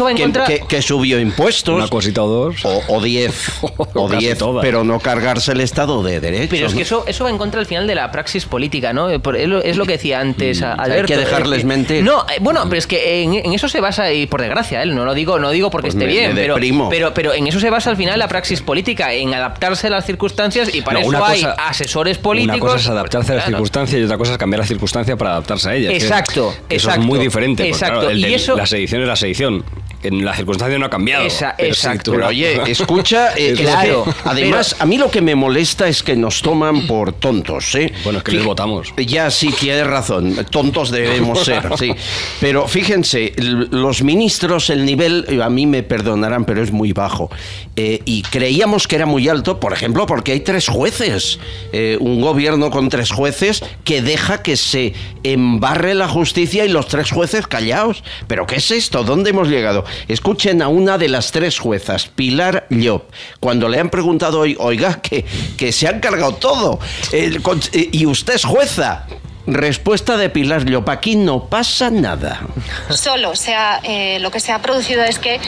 que subió impuestos. Una cosita o dos. O 10. O 10, pero no cargarse el Estado de Derecho. Pero es que eso va en contra al final de la praxis política, ¿no? Es lo que decía antes Alberto. Hay que dejarles mentir. No, bueno, pero es que en eso se basa, y por desgracia, no lo digo porque esté bien, pero en eso se basa al final la praxis política, en adaptarse a las circunstancias, y para eso hay asesores políticos. Una cosa es adaptarse a las circunstancias y otra cosa es cambiar las circunstancias para adaptarse a ellas. Exacto. Eso es muy diferente. Exacto. Claro, la sedición es la sedición. En la circunstancia no ha cambiado. Exacto. Pero oye, escucha, claro. Además, a mí lo que me molesta es que nos toman por tontos, ¿eh? Bueno, es que les votamos. Ya, sí, tienes razón. Tontos debemos ser, sí. Pero fíjense, los ministros, el nivel, a mí me perdonarán, pero es muy bajo. Y creíamos que era muy alto, por ejemplo, porque hay 3 jueces. Un gobierno con 3 jueces que deja que se embarre la justicia y los 3 jueces callados. ¿Pero qué es esto? ¿Dónde hemos llegado? escuchen a una de las 3 juezas, Pilar Llop, cuando le han preguntado, oiga, que se han cargado todo, y usted es jueza. Respuesta de Pilar Llop: aquí no pasa nada. Solo lo que se ha producido es que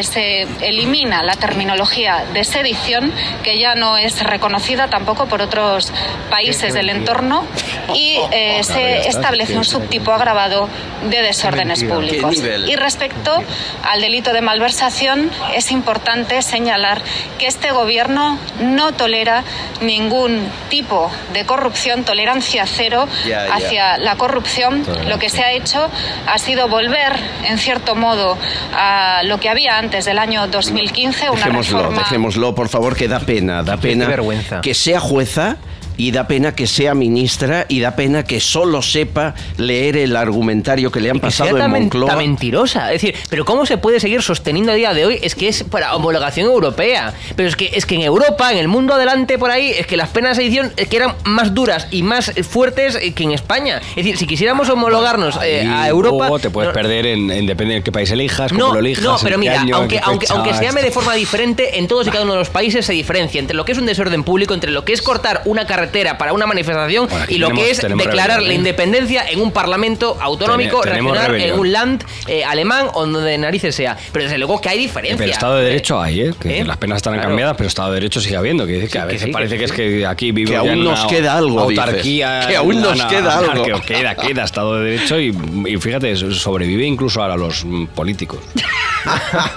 se elimina la terminología de sedición, que ya no es reconocida tampoco por otros países del entorno, y se establece un subtipo agravado de desórdenes públicos. Y respecto al delito de malversación, es importante señalar que este gobierno no tolera ningún tipo de corrupción, tolerancia cero hacia la corrupción. Lo que se ha hecho ha sido volver, en cierto modo, a lo que había antes del año 2015, una reforma... Dejémoslo, por favor, que da pena que sea jueza, y da pena que sea ministra, y da pena que solo sepa leer el argumentario que le han pasado en Moncloa. Tan mentirosa. Es decir, pero ¿cómo se puede seguir sosteniendo a día de hoy? Es que es para homologación europea. Pero es que en Europa, en el mundo adelante por ahí, es que las penas de sedición que eran más duras y más fuertes que en España. Es decir, si quisiéramos homologarnos a Europa... Te puedes perder depende de qué país elijas, cómo lo elijas. No, pero mira, aunque se llame de forma diferente, en todos y cada uno de los países se diferencia entre lo que es un desorden público, entre lo que es cortar una carretera para una manifestación, y lo que es declarar la independencia en un parlamento autonómico, regional, en un land alemán o donde narices sea. Pero desde luego que hay diferencia. Pero Estado de Derecho hay, que las penas están cambiadas, pero Estado de Derecho sigue habiendo. Que a veces parece que es que aquí vivimos que aún nos queda algo, autarquía, que aún nos queda algo. Queda Estado de Derecho y fíjate, sobrevive incluso a los políticos.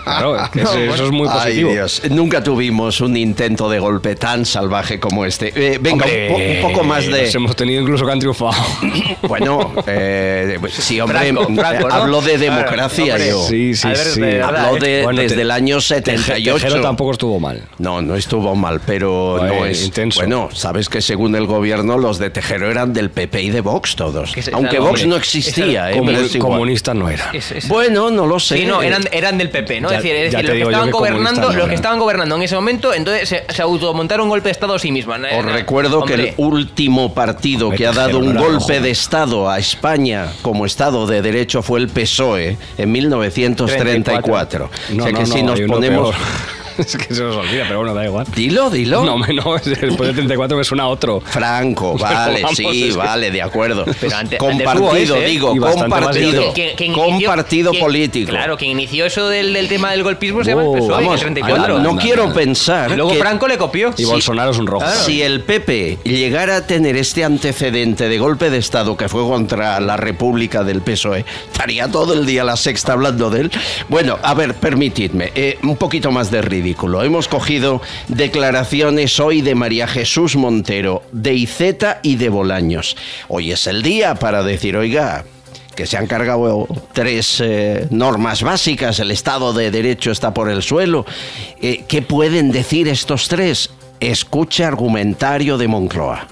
Claro, eso es muy positivo. Ay, Dios, nunca tuvimos un intento de golpe tan salvaje como este. Venga, un poco más de... Los hemos tenido incluso que han triunfado. Bueno, sí, hombre, Franco, ¿no? Hablo de democracia, yo. Sí. Hablo desde el año 78. Tejero tampoco estuvo mal. No estuvo mal, pero no es intenso. Bueno, sabes que según el gobierno los de Tejero eran del PP y de Vox todos. Aunque Vox no existía. Comunistas no eran. Bueno, no lo sé. Sí, no, eran del PP, ¿no? Es decir, los que estaban gobernando en ese momento, entonces se automontaron un golpe de Estado a sí mismos. Os recuerdo que el último partido que ha dado un golpe de Estado a España como Estado de Derecho fue el PSOE en 1934. O sea que si nos ponemos... Es que se nos olvida, pero bueno, da igual. Dilo. No, después de 34 me suena otro. Franco, vale, vamos, sí, vale, de acuerdo. Pero antes compartido, digo, compartido. Compartido político. Claro, quien inició eso del tema del golpismo se llama el PSOE, en el 34. No quiero pensar. Luego Franco le copió. Y Bolsonaro es un rojo. Claro. Si el PP llegara a tener este antecedente de golpe de Estado que fue contra la República del PSOE, estaría todo el día La Sexta hablando de él. Bueno, a ver, permitidme, un poquito más de ritmo. Hemos cogido declaraciones hoy de María Jesús Montero, de Iceta y de Bolaños. Hoy es el día para decir, oiga, que se han cargado 3 normas básicas, el Estado de Derecho está por el suelo. ¿Qué pueden decir estos 3? Escucha argumentario de Moncloa.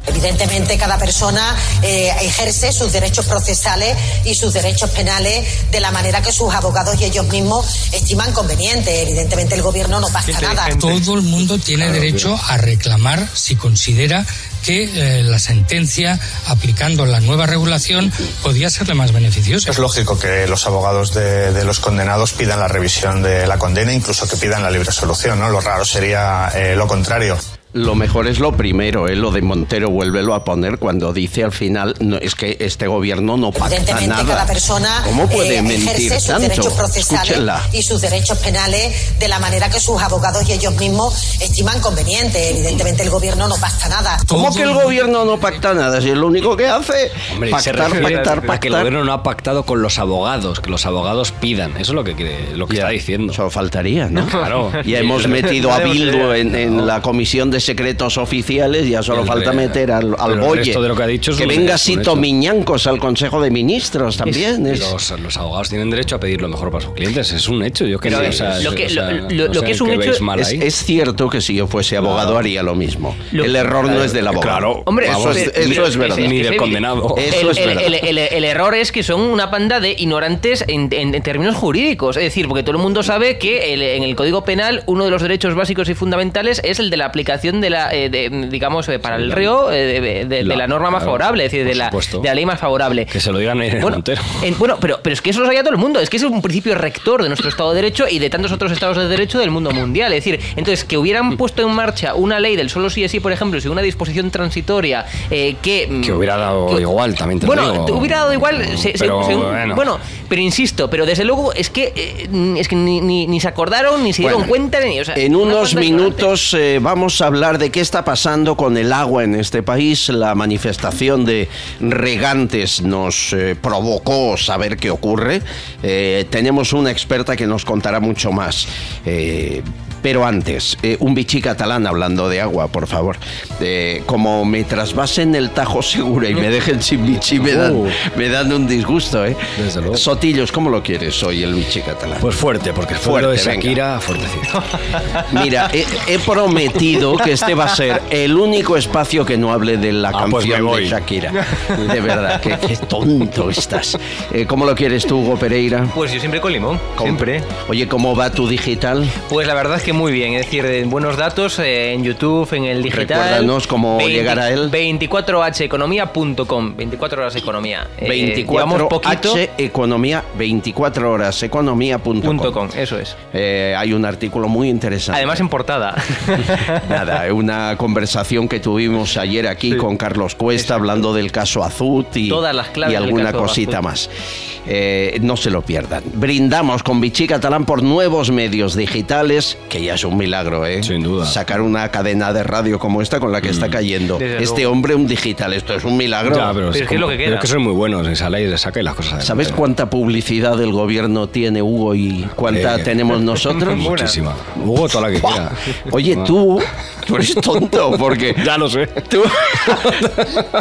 Evidentemente, cada persona ejerce sus derechos procesales y sus derechos penales de la manera que sus abogados y ellos mismos estiman conveniente. Evidentemente, el gobierno no pacta nada. Todo el mundo tiene derecho a reclamar si considera que la sentencia, aplicando la nueva regulación, podría serle más beneficiosa. Es lógico que los abogados de los condenados pidan la revisión de la condena, incluso que pidan la libre solución, ¿no? Lo raro sería lo contrario. Lo mejor es lo primero, lo de Montero, vuélvelo a poner cuando dice al final, no, es que este gobierno no pacta nada. Cada persona ¿Cómo puede mentir ejerce sus tanto? Derechos procesales y sus derechos penales de la manera que sus abogados y ellos mismos estiman conveniente. Evidentemente, el gobierno no pacta nada. ¿Cómo que el gobierno no pacta nada? Si es lo único que hace, hombre, pactar. Que el gobierno no ha pactado con los abogados, que los abogados pidan. Eso es lo que está diciendo. Eso faltaría, ¿no? Claro. Ya hemos metido a Bildu en la Comisión de Secretos Oficiales, ya solo falta meter al Boye. De lo que ha dicho que venga Sito Miñancos al Consejo de Ministros también. Los abogados tienen derecho a pedir lo mejor para sus clientes, es un hecho. Yo creo lo que es un hecho es cierto que si yo fuese abogado haría lo mismo. El error no es del abogado. Claro, hombre, eso es verdad. Ni del condenado. El error es que son una panda de ignorantes en términos jurídicos. Es decir, porque todo el mundo sabe que en el Código Penal uno de los derechos básicos y fundamentales es el de la aplicación aplicación de la, digamos, para el río de la norma más favorable, es decir, de la ley más favorable. Que se lo digan en Montero. Bueno, pero es que eso lo sabía todo el mundo, es que es un principio rector de nuestro Estado de Derecho y de tantos otros estados de derecho del mundo mundial. Es decir, entonces, que hubieran puesto en marcha una ley del solo sí es sí, por ejemplo, si una disposición transitoria que hubiera dado igual, también te digo. Te hubiera dado igual, pero insisto, pero desde luego es que ni se acordaron, ni se dieron cuenta. En unos minutos vamos a hablar de qué está pasando con el agua en este país. La manifestación de regantes nos provocó saber qué ocurre. Tenemos una experta que nos contará mucho más. Pero antes, un bichí catalán, hablando de agua, por favor. Como me trasvasen el Tajo Segura y me dejen sin bichí, me dan un disgusto, ¿eh? Desde luego. Sotillos, ¿cómo lo quieres hoy, el bichí catalán? Pues fuerte, porque fuerte de Shakira, fuertecito. Mira, he prometido que este va a ser el único espacio que no hable de la canción de Shakira. De verdad, qué tonto estás. ¿Cómo lo quieres tú, Hugo Pereira? Pues yo siempre con limón, siempre. Oye, ¿cómo va tu digital? Pues la verdad es que muy bien, es decir, buenos datos en YouTube, en el digital. Recuérdanos cómo llegar a él. 24horaseconomía.com, 24 horas economía. 24H Economía, 24horaseconomía.com. Eso es. Hay un artículo muy interesante. Además en portada. Nada, una conversación que tuvimos ayer aquí con Carlos Cuesta, hablando del caso Azut y alguna cosita más. No se lo pierdan. Brindamos con Vichy Catalán por nuevos medios digitales, que ya es un milagro, ¿eh? Sin duda. Sacar una cadena de radio como esta con la que está cayendo. Este hombre, un digital, esto es un milagro. Ya, pero es que es lo que queda. Pero es que son muy buenos, en sala y le saca y las cosas. ¿Sabes cuánta publicidad del gobierno tiene Hugo y cuánta tenemos nosotros? Muchísima. Hugo, toda la que quiera. Oye, tú eres tonto, porque... Ya lo sé.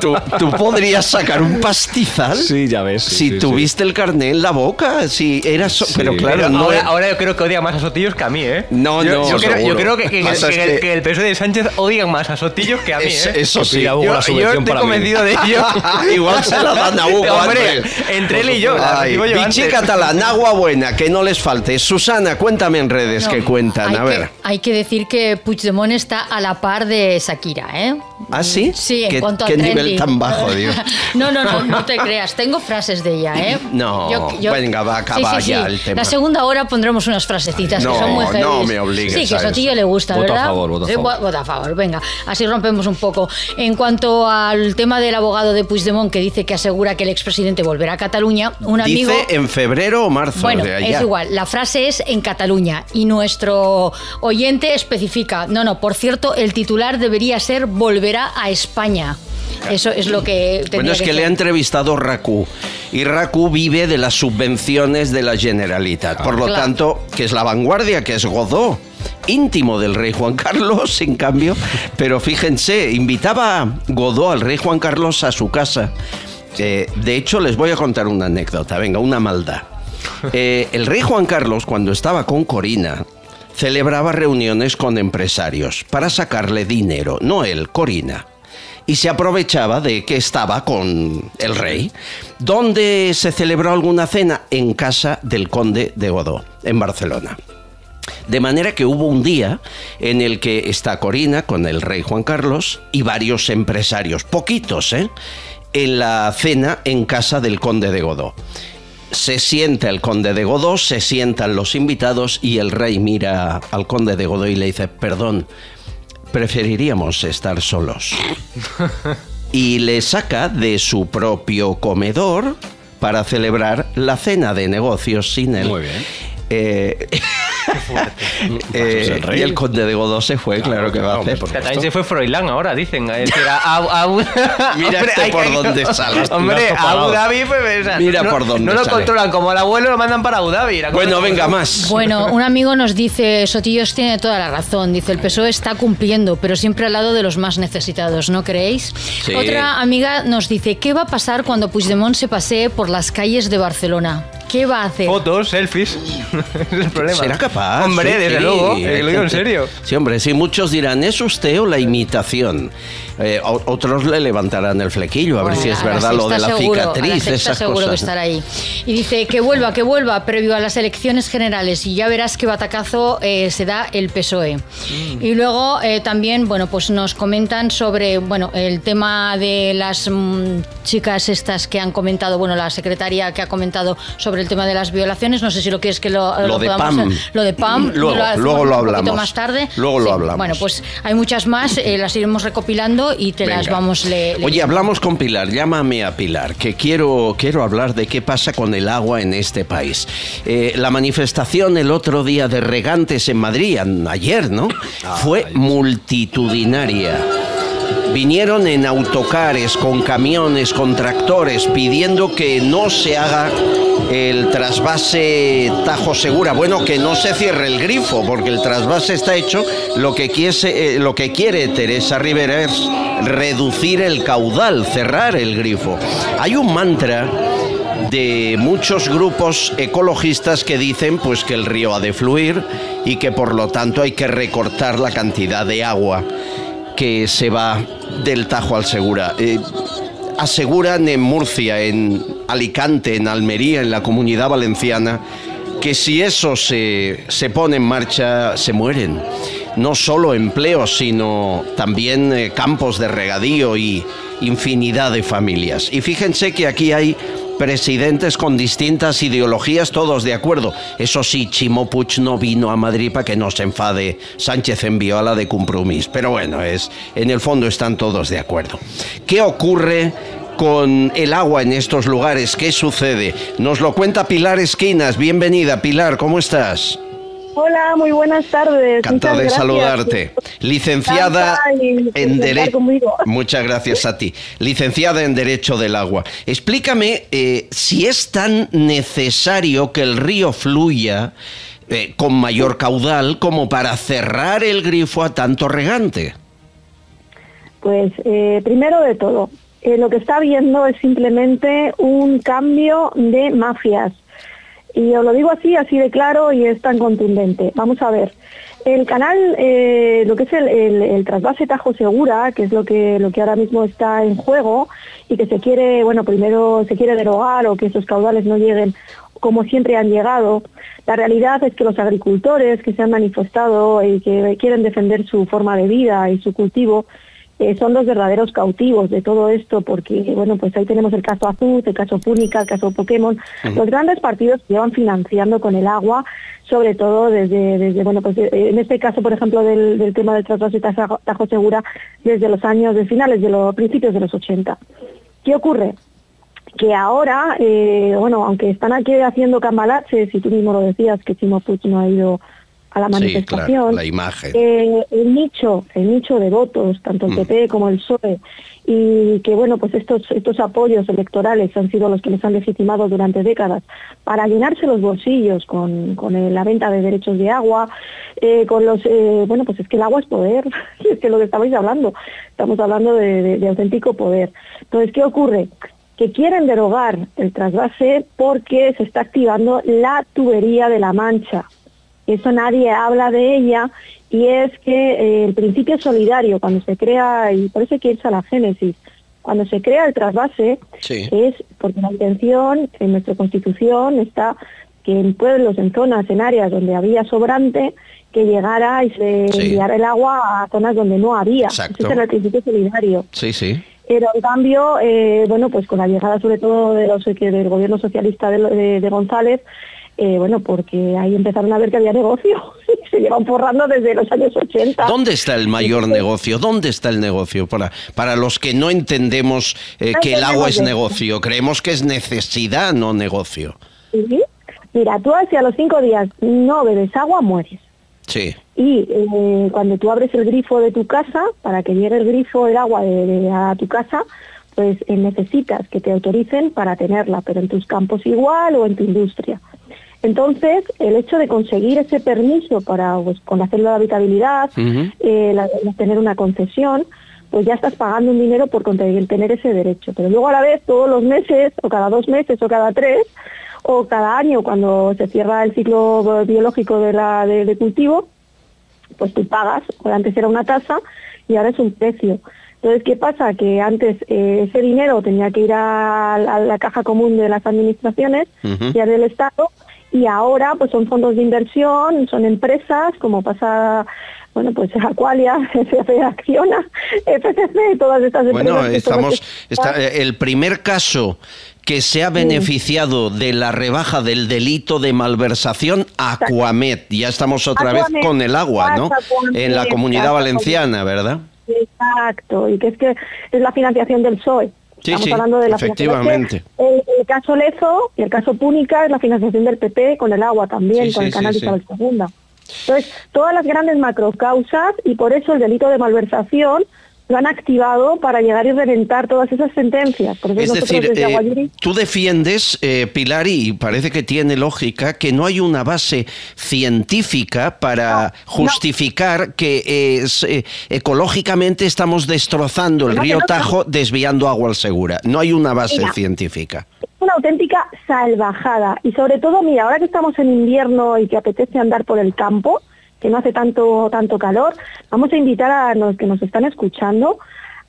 Tú podrías sacar un pastizal. Sí, ya ves. Si tuviste el carné en la boca, si eras... Pero claro, no... Ahora yo creo que odia más a Sotillos que a mí, ¿eh? Yo creo que el PSOE de Sánchez odian más a Sotillos que a mí, ¿eh? Eso sí. Yo estoy convencido de ello. Igual se la dan a Hugo. Hombre, entre él y yo. Vichy Catalán, agua buena, que no les falte. Susana, cuéntame en redes qué cuentan. Hay que decir que Puigdemont está a la par de Shakira, ¿eh? ¿Ah, sí? Sí, en cuanto a ¿Qué trending. nivel tan bajo, Dios? No te creas. Tengo frases de ella, ¿eh? Venga, va, acaba ya el tema. La segunda hora pondremos unas frasecitas que son muy heavy. No me obligues. Sí, que a Sotillo le gusta, ¿verdad? Vota a favor, venga. Así rompemos un poco. En cuanto al tema del abogado de Puigdemont, que dice que asegura que el expresidente volverá a Cataluña, un amigo... ¿Dice en febrero o marzo? Bueno, de allá. es igual. La frase es en Cataluña y nuestro oyente especifica. Por cierto, el titular debería ser volverá a España. Eso es lo que... Bueno, es que le ha entrevistado RACU y RACU vive de las subvenciones de la Generalitat. Por lo tanto, que es la vanguardia, que es Godó, íntimo del rey Juan Carlos, en cambio. Pero fíjense, invitaba Godó al rey Juan Carlos a su casa. De hecho, les voy a contar una anécdota, venga, una maldad. El rey Juan Carlos, cuando estaba con Corina, celebraba reuniones con empresarios para sacarle dinero, no él, Corina. Y se aprovechaba de que estaba con el rey. ¿Dónde se celebró alguna cena? En casa del conde de Godó, en Barcelona. De manera que hubo un día en el que está Corina con el rey Juan Carlos y varios empresarios, poquitos, en la cena en casa del conde de Godó. Se sienta el conde de Godó, se sientan los invitados y el rey mira al conde de Godó y le dice: perdón, preferiríamos estar solos. Y le saca de su propio comedor para celebrar la cena de negocios sin él. Muy bien. Y el conde de Godó se fue, claro que va a hacer. También se fue Froilán ahora, dicen. Es decir, mira por dónde sale. Hombre, Abu Dhabi, pues, mira por dónde no lo controlan como el abuelo, lo mandan para Abu Dhabi. Bueno, venga, más. Bueno, un amigo nos dice, Sotillos tiene toda la razón, dice, el PSOE está cumpliendo, pero siempre al lado de los más necesitados, ¿no creéis? Sí. Otra amiga nos dice, ¿qué va a pasar cuando Puigdemont se pasee por las calles de Barcelona? ¿Qué va a hacer? Fotos, selfies. Ese es el problema. ¿Será capaz? Hombre, Sí, desde sí, luego. Lo hay digo en gente- serio. Sí, hombre, sí, muchos dirán, ¿es usted o la imitación? Otros le levantarán el flequillo, a ver si es verdad lo de la cicatriz, esas seguro cosas. que estará ahí. Y dice que vuelva, previo a las elecciones generales, y ya verás qué batacazo se da el PSOE. Y luego también, bueno, pues nos comentan sobre, bueno, el tema de las chicas estas que han comentado, bueno, la secretaria que ha comentado sobre el tema de las violaciones. No sé si lo quieres que lo de podamos Pam. Lo de Pam. Luego lo un poquito hablamos. más tarde. Luego lo hablamos. Bueno, pues hay muchas más, las iremos recopilando y te las Venga. vamos leyendo. Oye, hablamos con Pilar, llámame a Pilar, que quiero hablar de qué pasa con el agua en este país. La manifestación el otro día de regantes en Madrid, ayer, ¿no? Fue multitudinaria. Vinieron en autocares, con camiones, con tractores, pidiendo que no se haga el trasvase Tajo Segura. Bueno, que no se cierre el grifo, porque el trasvase está hecho. Lo que quiere Teresa Rivera es reducir el caudal, cerrar el grifo. Hay un mantra de muchos grupos ecologistas que dicen pues que el río ha de fluir y que por lo tanto hay que recortar la cantidad de agua que se va del Tajo al Segura. Aseguran en Murcia, en Alicante, en Almería, en la Comunidad Valenciana, que si eso se pone en marcha, se mueren. No solo empleos, sino también campos de regadío y infinidad de familias. Y fíjense que aquí hay presidentes con distintas ideologías, todos de acuerdo. Eso sí, Ximo Puig no vino a Madrid para que no se enfade Sánchez envió a la de Compromís. Pero bueno, en el fondo están todos de acuerdo. ¿Qué ocurre con el agua en estos lugares? ¿Qué sucede? Nos lo cuenta Pilar Esquinas. Bienvenida, Pilar, ¿cómo estás? Hola, muy buenas tardes. Encantada de saludarte. Licenciada en Derecho. Muchas gracias a ti. Licenciada en Derecho del Agua. Explícame si es tan necesario que el río fluya con mayor caudal como para cerrar el grifo a tanto regante. Pues primero de todo, lo que está habiendo es simplemente un cambio de mafias. Y os lo digo así de claro y es tan contundente. Vamos a ver, el canal, lo que es el trasvase Tajo Segura, que es lo que ahora mismo está en juego y que se quiere, bueno, primero se quiere derogar o que esos caudales no lleguen como siempre han llegado. La realidad es que los agricultores que se han manifestado y que quieren defender su forma de vida y su cultivo, son los verdaderos cautivos de todo esto, porque bueno, pues ahí tenemos el caso Azuz, el caso Púnica, el caso Pokémon. Los grandes partidos llevan financiando con el agua, sobre todo desde bueno, pues en este caso, por ejemplo, del tema del trasvase Tajo Segura, desde los años de finales, de los principios de los 80. ¿Qué ocurre? Que ahora, bueno, aunque están aquí haciendo cambalaches, y tú mismo lo decías, que Ximo Puig no ha ido a la manifestación, sí, claro, la imagen. El nicho de votos, tanto el PP como el PSOE, y que bueno, pues estos apoyos electorales han sido los que les han legitimado durante décadas para llenarse los bolsillos con la venta de derechos de agua, con los bueno, pues es que el agua es poder, es que lo que estabais hablando, estamos hablando de auténtico poder. Entonces, ¿qué ocurre? Que quieren derogar el trasvase porque se está activando la tubería de la Mancha. Eso nadie habla de ella, y es que el principio solidario, cuando se crea, y por eso hay que irse a la génesis, cuando se crea el trasvase, sí, es porque la intención en nuestra Constitución está que en pueblos, en zonas, en áreas donde había sobrante, que llegara y se enviara el agua a zonas donde no había. Ese era el principio solidario. Sí, sí. Pero en cambio, bueno, pues con la llegada sobre todo del gobierno socialista de González, bueno, porque ahí empezaron a ver que había negocio y se llevan forrando desde los años 80. ¿Dónde está el mayor negocio? ¿Dónde está el negocio? Para los que no entendemos que el agua es negocio, creemos que es necesidad, no negocio. ¿Sí? Mira, tú si a los 5 días no bebes agua, mueres. Sí. Y cuando tú abres el grifo de tu casa, para que llegue el grifo, el agua a tu casa, pues necesitas que te autoricen para tenerla, pero en tus campos igual o en tu industria. Entonces, el hecho de conseguir ese permiso para, pues, con la cédula de habitabilidad, tener una concesión, pues ya estás pagando un dinero por conseguir tener ese derecho. Pero luego a la vez, todos los meses, o cada 2 meses, o cada 3, o cada año cuando se cierra el ciclo biológico de cultivo, pues tú pagas, antes era una tasa y ahora es un precio. Entonces, ¿qué pasa? Que antes ese dinero tenía que ir a la caja común de las administraciones y del Estado, y ahora pues son fondos de inversión, son empresas, como pasa, bueno, pues Aqualia, FCC, Acciona, FCC, todas estas empresas. Bueno, el primer caso que se ha beneficiado de la rebaja del delito de malversación, Aquamed. Ya estamos otra vez con el agua, ¿no? En la Comunidad Valenciana, ¿verdad? Exacto, y que es la financiación del PSOE. Estamos hablando de la efectivamente. El caso Lezo y el caso Púnica es la financiación del PP con el agua también, con el canal de Isabel II. Entonces, todas las grandes macrocausas, y por eso el delito de malversación lo han activado para llegar y reventar todas esas sentencias. Por eso es decir, tú defiendes, Pilar, y parece que tiene lógica, que no hay una base científica para justificar que ecológicamente estamos destrozando el río Tajo desviando agua al Segura. No hay una base científica. Es una auténtica salvajada. Y sobre todo, mira, ahora que estamos en invierno y que apetece andar por el campo, que no hace tanto calor, vamos a invitar a los que nos están escuchando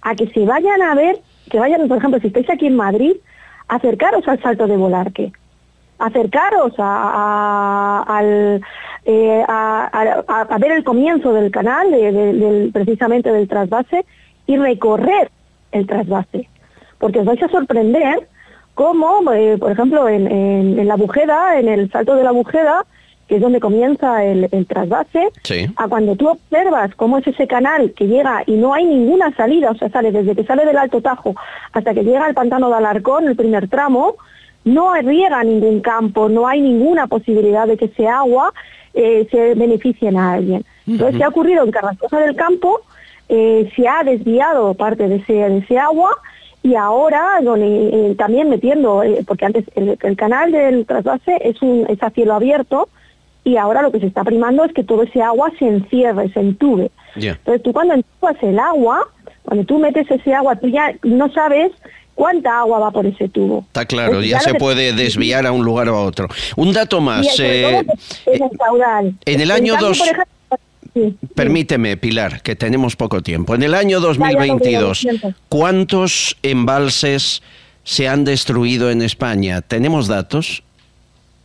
a que se vayan a ver, que vayan, por ejemplo, si estáis aquí en Madrid, acercaros al Salto de Volarque, acercaros a ver el comienzo del canal, precisamente del trasvase, y recorrer el trasvase, porque os vais a sorprender cómo, por ejemplo, en la Bujeda, en el Salto de la Bujeda, que es donde comienza el trasvase, a cuando tú observas cómo es ese canal que llega y no hay ninguna salida, o sea, desde que sale del Alto Tajo hasta que llega al pantano de Alarcón, el primer tramo, no riega ningún campo, no hay ninguna posibilidad de que ese agua se beneficie a alguien. Entonces, ¿qué ha ocurrido? En Carrascosa del Campo se ha desviado parte de ese agua, y ahora también metiendo, porque antes el canal del trasvase es a cielo abierto, y ahora lo que se está primando es que todo ese agua se encierre, se entube. Entonces tú cuando entubas el agua, cuando tú metes ese agua, tú ya no sabes cuánta agua va por ese tubo. Está claro, ya se puede desviar a un lugar o a otro. Un dato más. En el caudal. En el año 2... Permíteme, Pilar, que tenemos poco tiempo. En el año 2022, ¿cuántos embalses se han destruido en España? ¿Tenemos datos?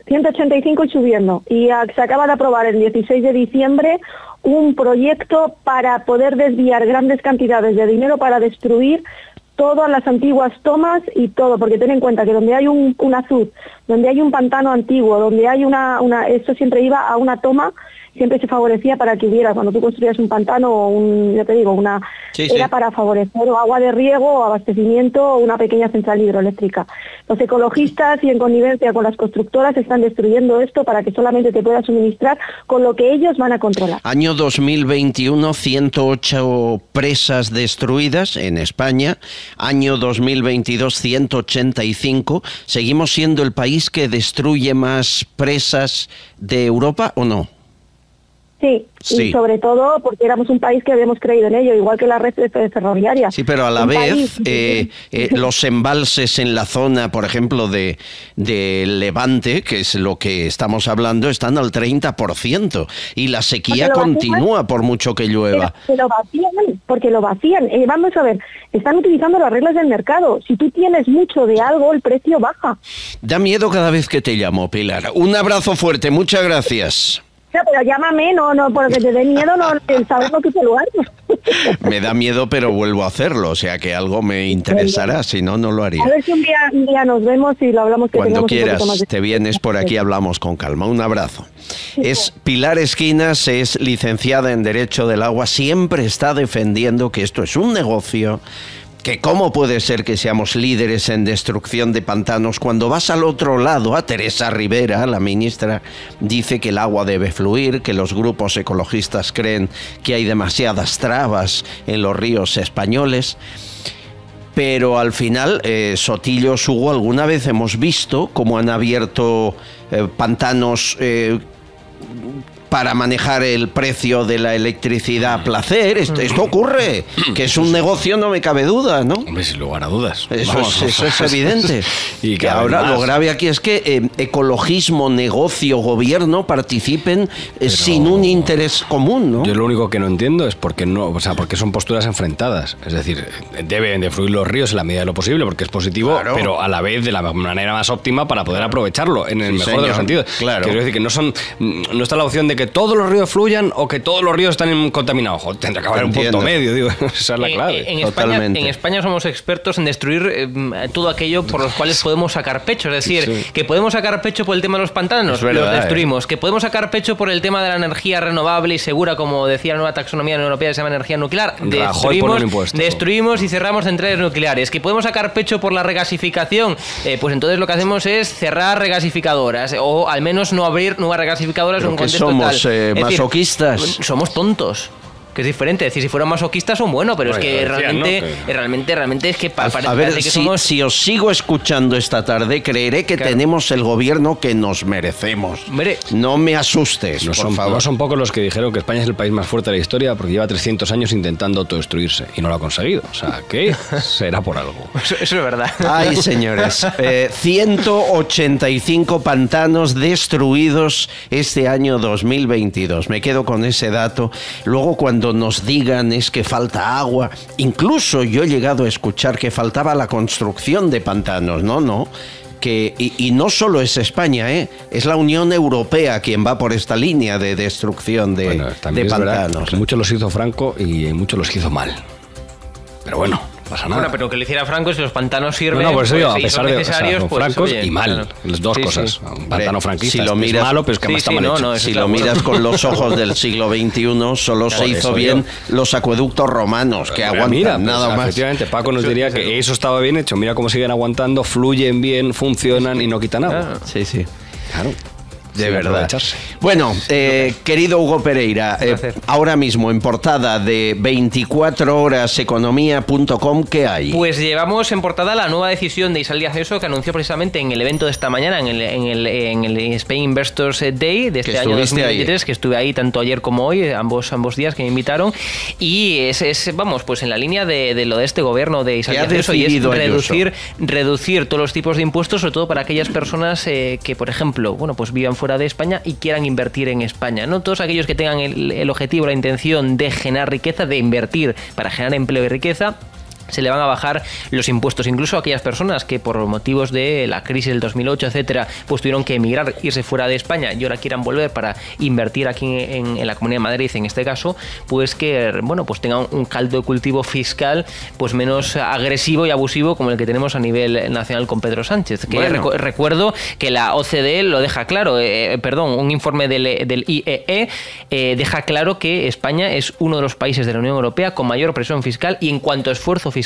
185 y subiendo. Y se acaba de aprobar el 16 de diciembre un proyecto para poder desviar grandes cantidades de dinero para destruir todas las antiguas tomas y todo, porque ten en cuenta que donde hay un azud, donde hay un pantano antiguo, donde hay esto siempre iba a una toma, siempre se favorecía para que hubiera, cuando tú construías un pantano o era para favorecer o agua de riego o abastecimiento o una pequeña central hidroeléctrica. Los ecologistas y en connivencia con las constructoras están destruyendo esto para que solamente te pueda suministrar con lo que ellos van a controlar. Año 2021, 108 presas destruidas en España. Año 2022, 185. ¿Seguimos siendo el país que destruye más presas de Europa o no? Sí, y sobre todo porque éramos un país que habíamos creído en ello, igual que la red ferroviaria. Sí, pero a la vez los embalses en la zona, por ejemplo, de Levante, que es lo que estamos hablando, están al 30%, y la sequía continúa por mucho que llueva. Pero lo vacían. Vamos a ver, están utilizando las reglas del mercado. Si tú tienes mucho de algo, el precio baja. Da miedo cada vez que te llamo, Pilar. Un abrazo fuerte, muchas gracias. No, pero llámame, no, porque te dé miedo, no sabemos qué lugar. Me da miedo, pero vuelvo a hacerlo, o sea que algo me interesará, si no, no lo haría. A ver si un día nos vemos y lo hablamos. Cuando quieras, te vienes por aquí, hablamos con calma. Un abrazo. Es Pilar Esquinas, es licenciada en Derecho del Agua, siempre está defendiendo que esto es un negocio, que cómo puede ser que seamos líderes en destrucción de pantanos cuando vas al otro lado. A Teresa Rivera, la ministra, dice que el agua debe fluir, que los grupos ecologistas creen que hay demasiadas trabas en los ríos españoles. Pero al final, Sotillo, Hugo, alguna vez hemos visto cómo han abierto pantanos para manejar el precio de la electricidad a placer. Esto ocurre, que es un negocio, no me cabe duda, ¿no? Hombre, sin lugar a dudas. Eso es evidente. Y que ahora lo grave aquí es que ecologismo, negocio, gobierno participen sin un interés común, ¿no? Yo lo único que no entiendo es por qué son posturas enfrentadas. Es decir, deben de fluir los ríos en la medida de lo posible, porque es positivo, claro, pero a la vez de la manera más óptima para poder aprovecharlo en el mejor de los sentidos. Claro. Quiero decir que no está la opción de que todos los ríos fluyan o que todos los ríos están contaminados. Joder, tendrá que haber un punto medio, digo. Esa es la clave. En España somos expertos en destruir todo aquello por los cuales podemos sacar pecho. Es decir, que podemos sacar pecho por el tema de los pantanos, los destruimos. Que podemos sacar pecho por el tema de la energía renovable y segura, como decía la nueva taxonomía europea, que se llama energía nuclear. Destruimos y cerramos centrales nucleares. Que podemos sacar pecho por la regasificación, pues entonces lo que hacemos es cerrar regasificadoras o al menos no abrir nuevas regasificadoras en un contexto tal. Masoquistas. Somos tontos. Que es diferente, es decir, si fueran masoquistas son buenos, pero bueno, es que realmente es que parece a ver, que somos... si os sigo escuchando esta tarde, creeré que tenemos el gobierno que nos merecemos. Hombre, no me asustes, por favor. No son pocos los que dijeron que España es el país más fuerte de la historia porque lleva 300 años intentando autodestruirse y no lo ha conseguido. O sea, ¿qué? Será por algo. Eso es verdad. Ay, señores, 185 pantanos destruidos este año 2022. Me quedo con ese dato. Luego, cuando nos digan es que falta agua, incluso yo he llegado a escuchar que faltaba la construcción de pantanos, no, y no solo es España, es la Unión Europea quien va por esta línea de destrucción de pantanos. Muchos los hizo Franco y muchos los hizo mal, pero bueno. Pasa nada. Bueno, pero que le hiciera Franco, si los pantanos sirven, a pesar de necesarios, francos y mal, claro. Las dos cosas. Sí. Un pantano franquista si lo miras, es malo, pero es que está mal hecho. Si lo miras con los ojos del siglo XXI, solo se hizo bien los acueductos romanos, que aguantan nada más. Efectivamente, Paco nos diría que eso estaba bien hecho. Mira cómo siguen aguantando, fluyen bien, funcionan y no quitan agua. Sí. Claro. De sí, verdad. Bueno, querido Hugo Pereira, ahora mismo en portada de 24horaseconomía.com, ¿qué hay? Pues llevamos en portada la nueva decisión de Isabel Díaz Ayuso que anunció precisamente en el evento de esta mañana, en el Spain Investors Day de este año 2023, que estuve ahí tanto ayer como hoy, ambos días que me invitaron, y vamos, pues en la línea de lo de este gobierno de Isabel Díaz Ayuso, y es reducir todos los tipos de impuestos, sobre todo para aquellas personas que, por ejemplo, bueno, pues vivan fuera de España y quieran invertir en España, ¿no? Todos aquellos que tengan el objetivo, la intención de generar riqueza, de invertir para generar empleo y riqueza, se le van a bajar los impuestos, incluso a aquellas personas que por motivos de la crisis del 2008, etcétera, pues tuvieron que emigrar, irse fuera de España y ahora quieran volver para invertir aquí en la Comunidad de Madrid, en este caso, pues que, bueno, pues tengan un caldo de cultivo fiscal pues menos agresivo y abusivo como el que tenemos a nivel nacional con Pedro Sánchez, que recuerdo que la OCDE lo deja claro, un informe del IEE deja claro que España es uno de los países de la Unión Europea con mayor presión fiscal, y en cuanto a esfuerzo fiscal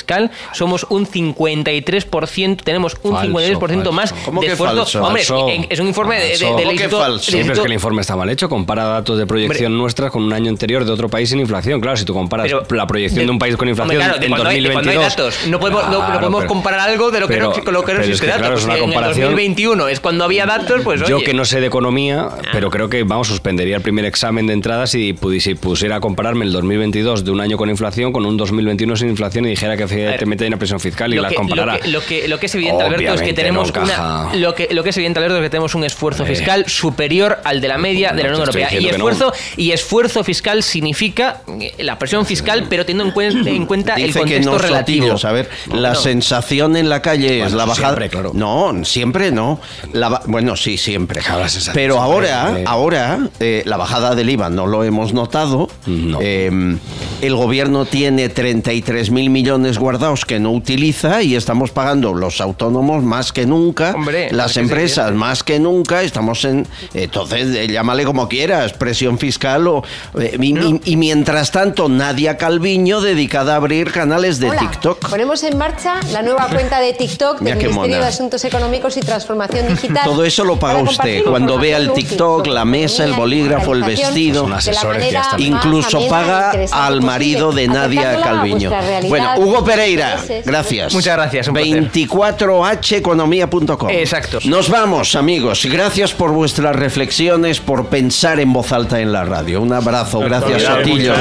somos un 53%, tenemos un 53% más de esfuerzo. Hombre, es un informe del Instituto. Sí, pero es que el informe está mal hecho, compara datos de proyección nuestras con un año anterior de otro país sin inflación. Claro, si tú comparas la proyección de un país con inflación en 2022... hay datos. No podemos comparar algo de lo que no existe datos. Claro, es una comparación. En el 2021 es cuando había datos, pues yo que no sé de economía, pero creo que, suspendería el primer examen de entrada si pusiera a compararme el 2022 de un año con inflación con un 2021 sin inflación y dijera que efectivamente hay una presión fiscal y las comparará. Lo que es evidente, Alberto, es que tenemos un esfuerzo fiscal superior al de la media de la Unión Europea. Y esfuerzo fiscal significa la presión fiscal, pero teniendo en cuenta el contexto relativo. A ver, la sensación en la calle es la bajada. Siempre, claro. No, siempre no. Bueno, sí, siempre. Pero ahora la bajada del IVA no lo hemos notado. No. El gobierno tiene 33.000 millones guardados que no utiliza y estamos pagando los autónomos más que nunca, las empresas más que nunca, estamos en... Entonces, llámale como quieras, presión fiscal y mientras tanto, Nadia Calviño dedicada a abrir canales de TikTok. Ponemos en marcha la nueva cuenta de TikTok del Ministerio de Asuntos Económicos y Transformación Digital. Todo eso lo paga usted. Cuando vea el TikTok, la mesa, el bolígrafo, el vestido, incluso paga al marido de Nadia Calviño. Bueno, Hugo Hugo Pereira, gracias. Muchas gracias, un placer. 24heconomía.com. Exacto. Nos vamos, amigos. Gracias por vuestras reflexiones, por pensar en voz alta en la radio. Un abrazo, gracias, Sotillo.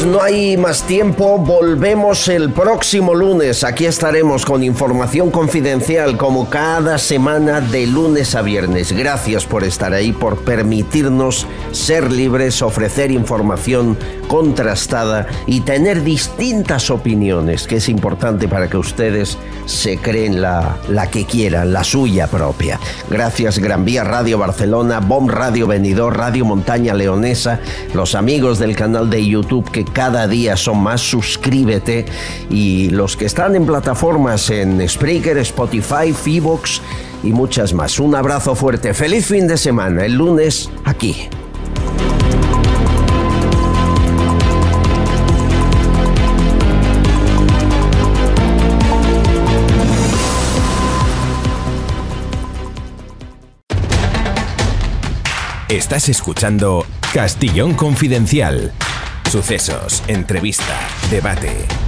No hay más tiempo, volvemos el próximo lunes. Aquí estaremos con información confidencial como cada semana de lunes a viernes. Gracias por estar ahí, por permitirnos ser libres, ofrecer información contrastada y tener distintas opiniones, que es importante para que ustedes se creen la que quieran, la suya propia. Gracias Gran Vía Radio Barcelona, BOM Radio Benidorm, Radio Montaña Leonesa, los amigos del canal de YouTube que cada día son más, suscríbete, y los que están en plataformas en Spreaker, Spotify, Evox y muchas más. Un abrazo fuerte, feliz fin de semana, el lunes aquí. Estás escuchando Castillón Confidencial. Sucesos, entrevista, debate.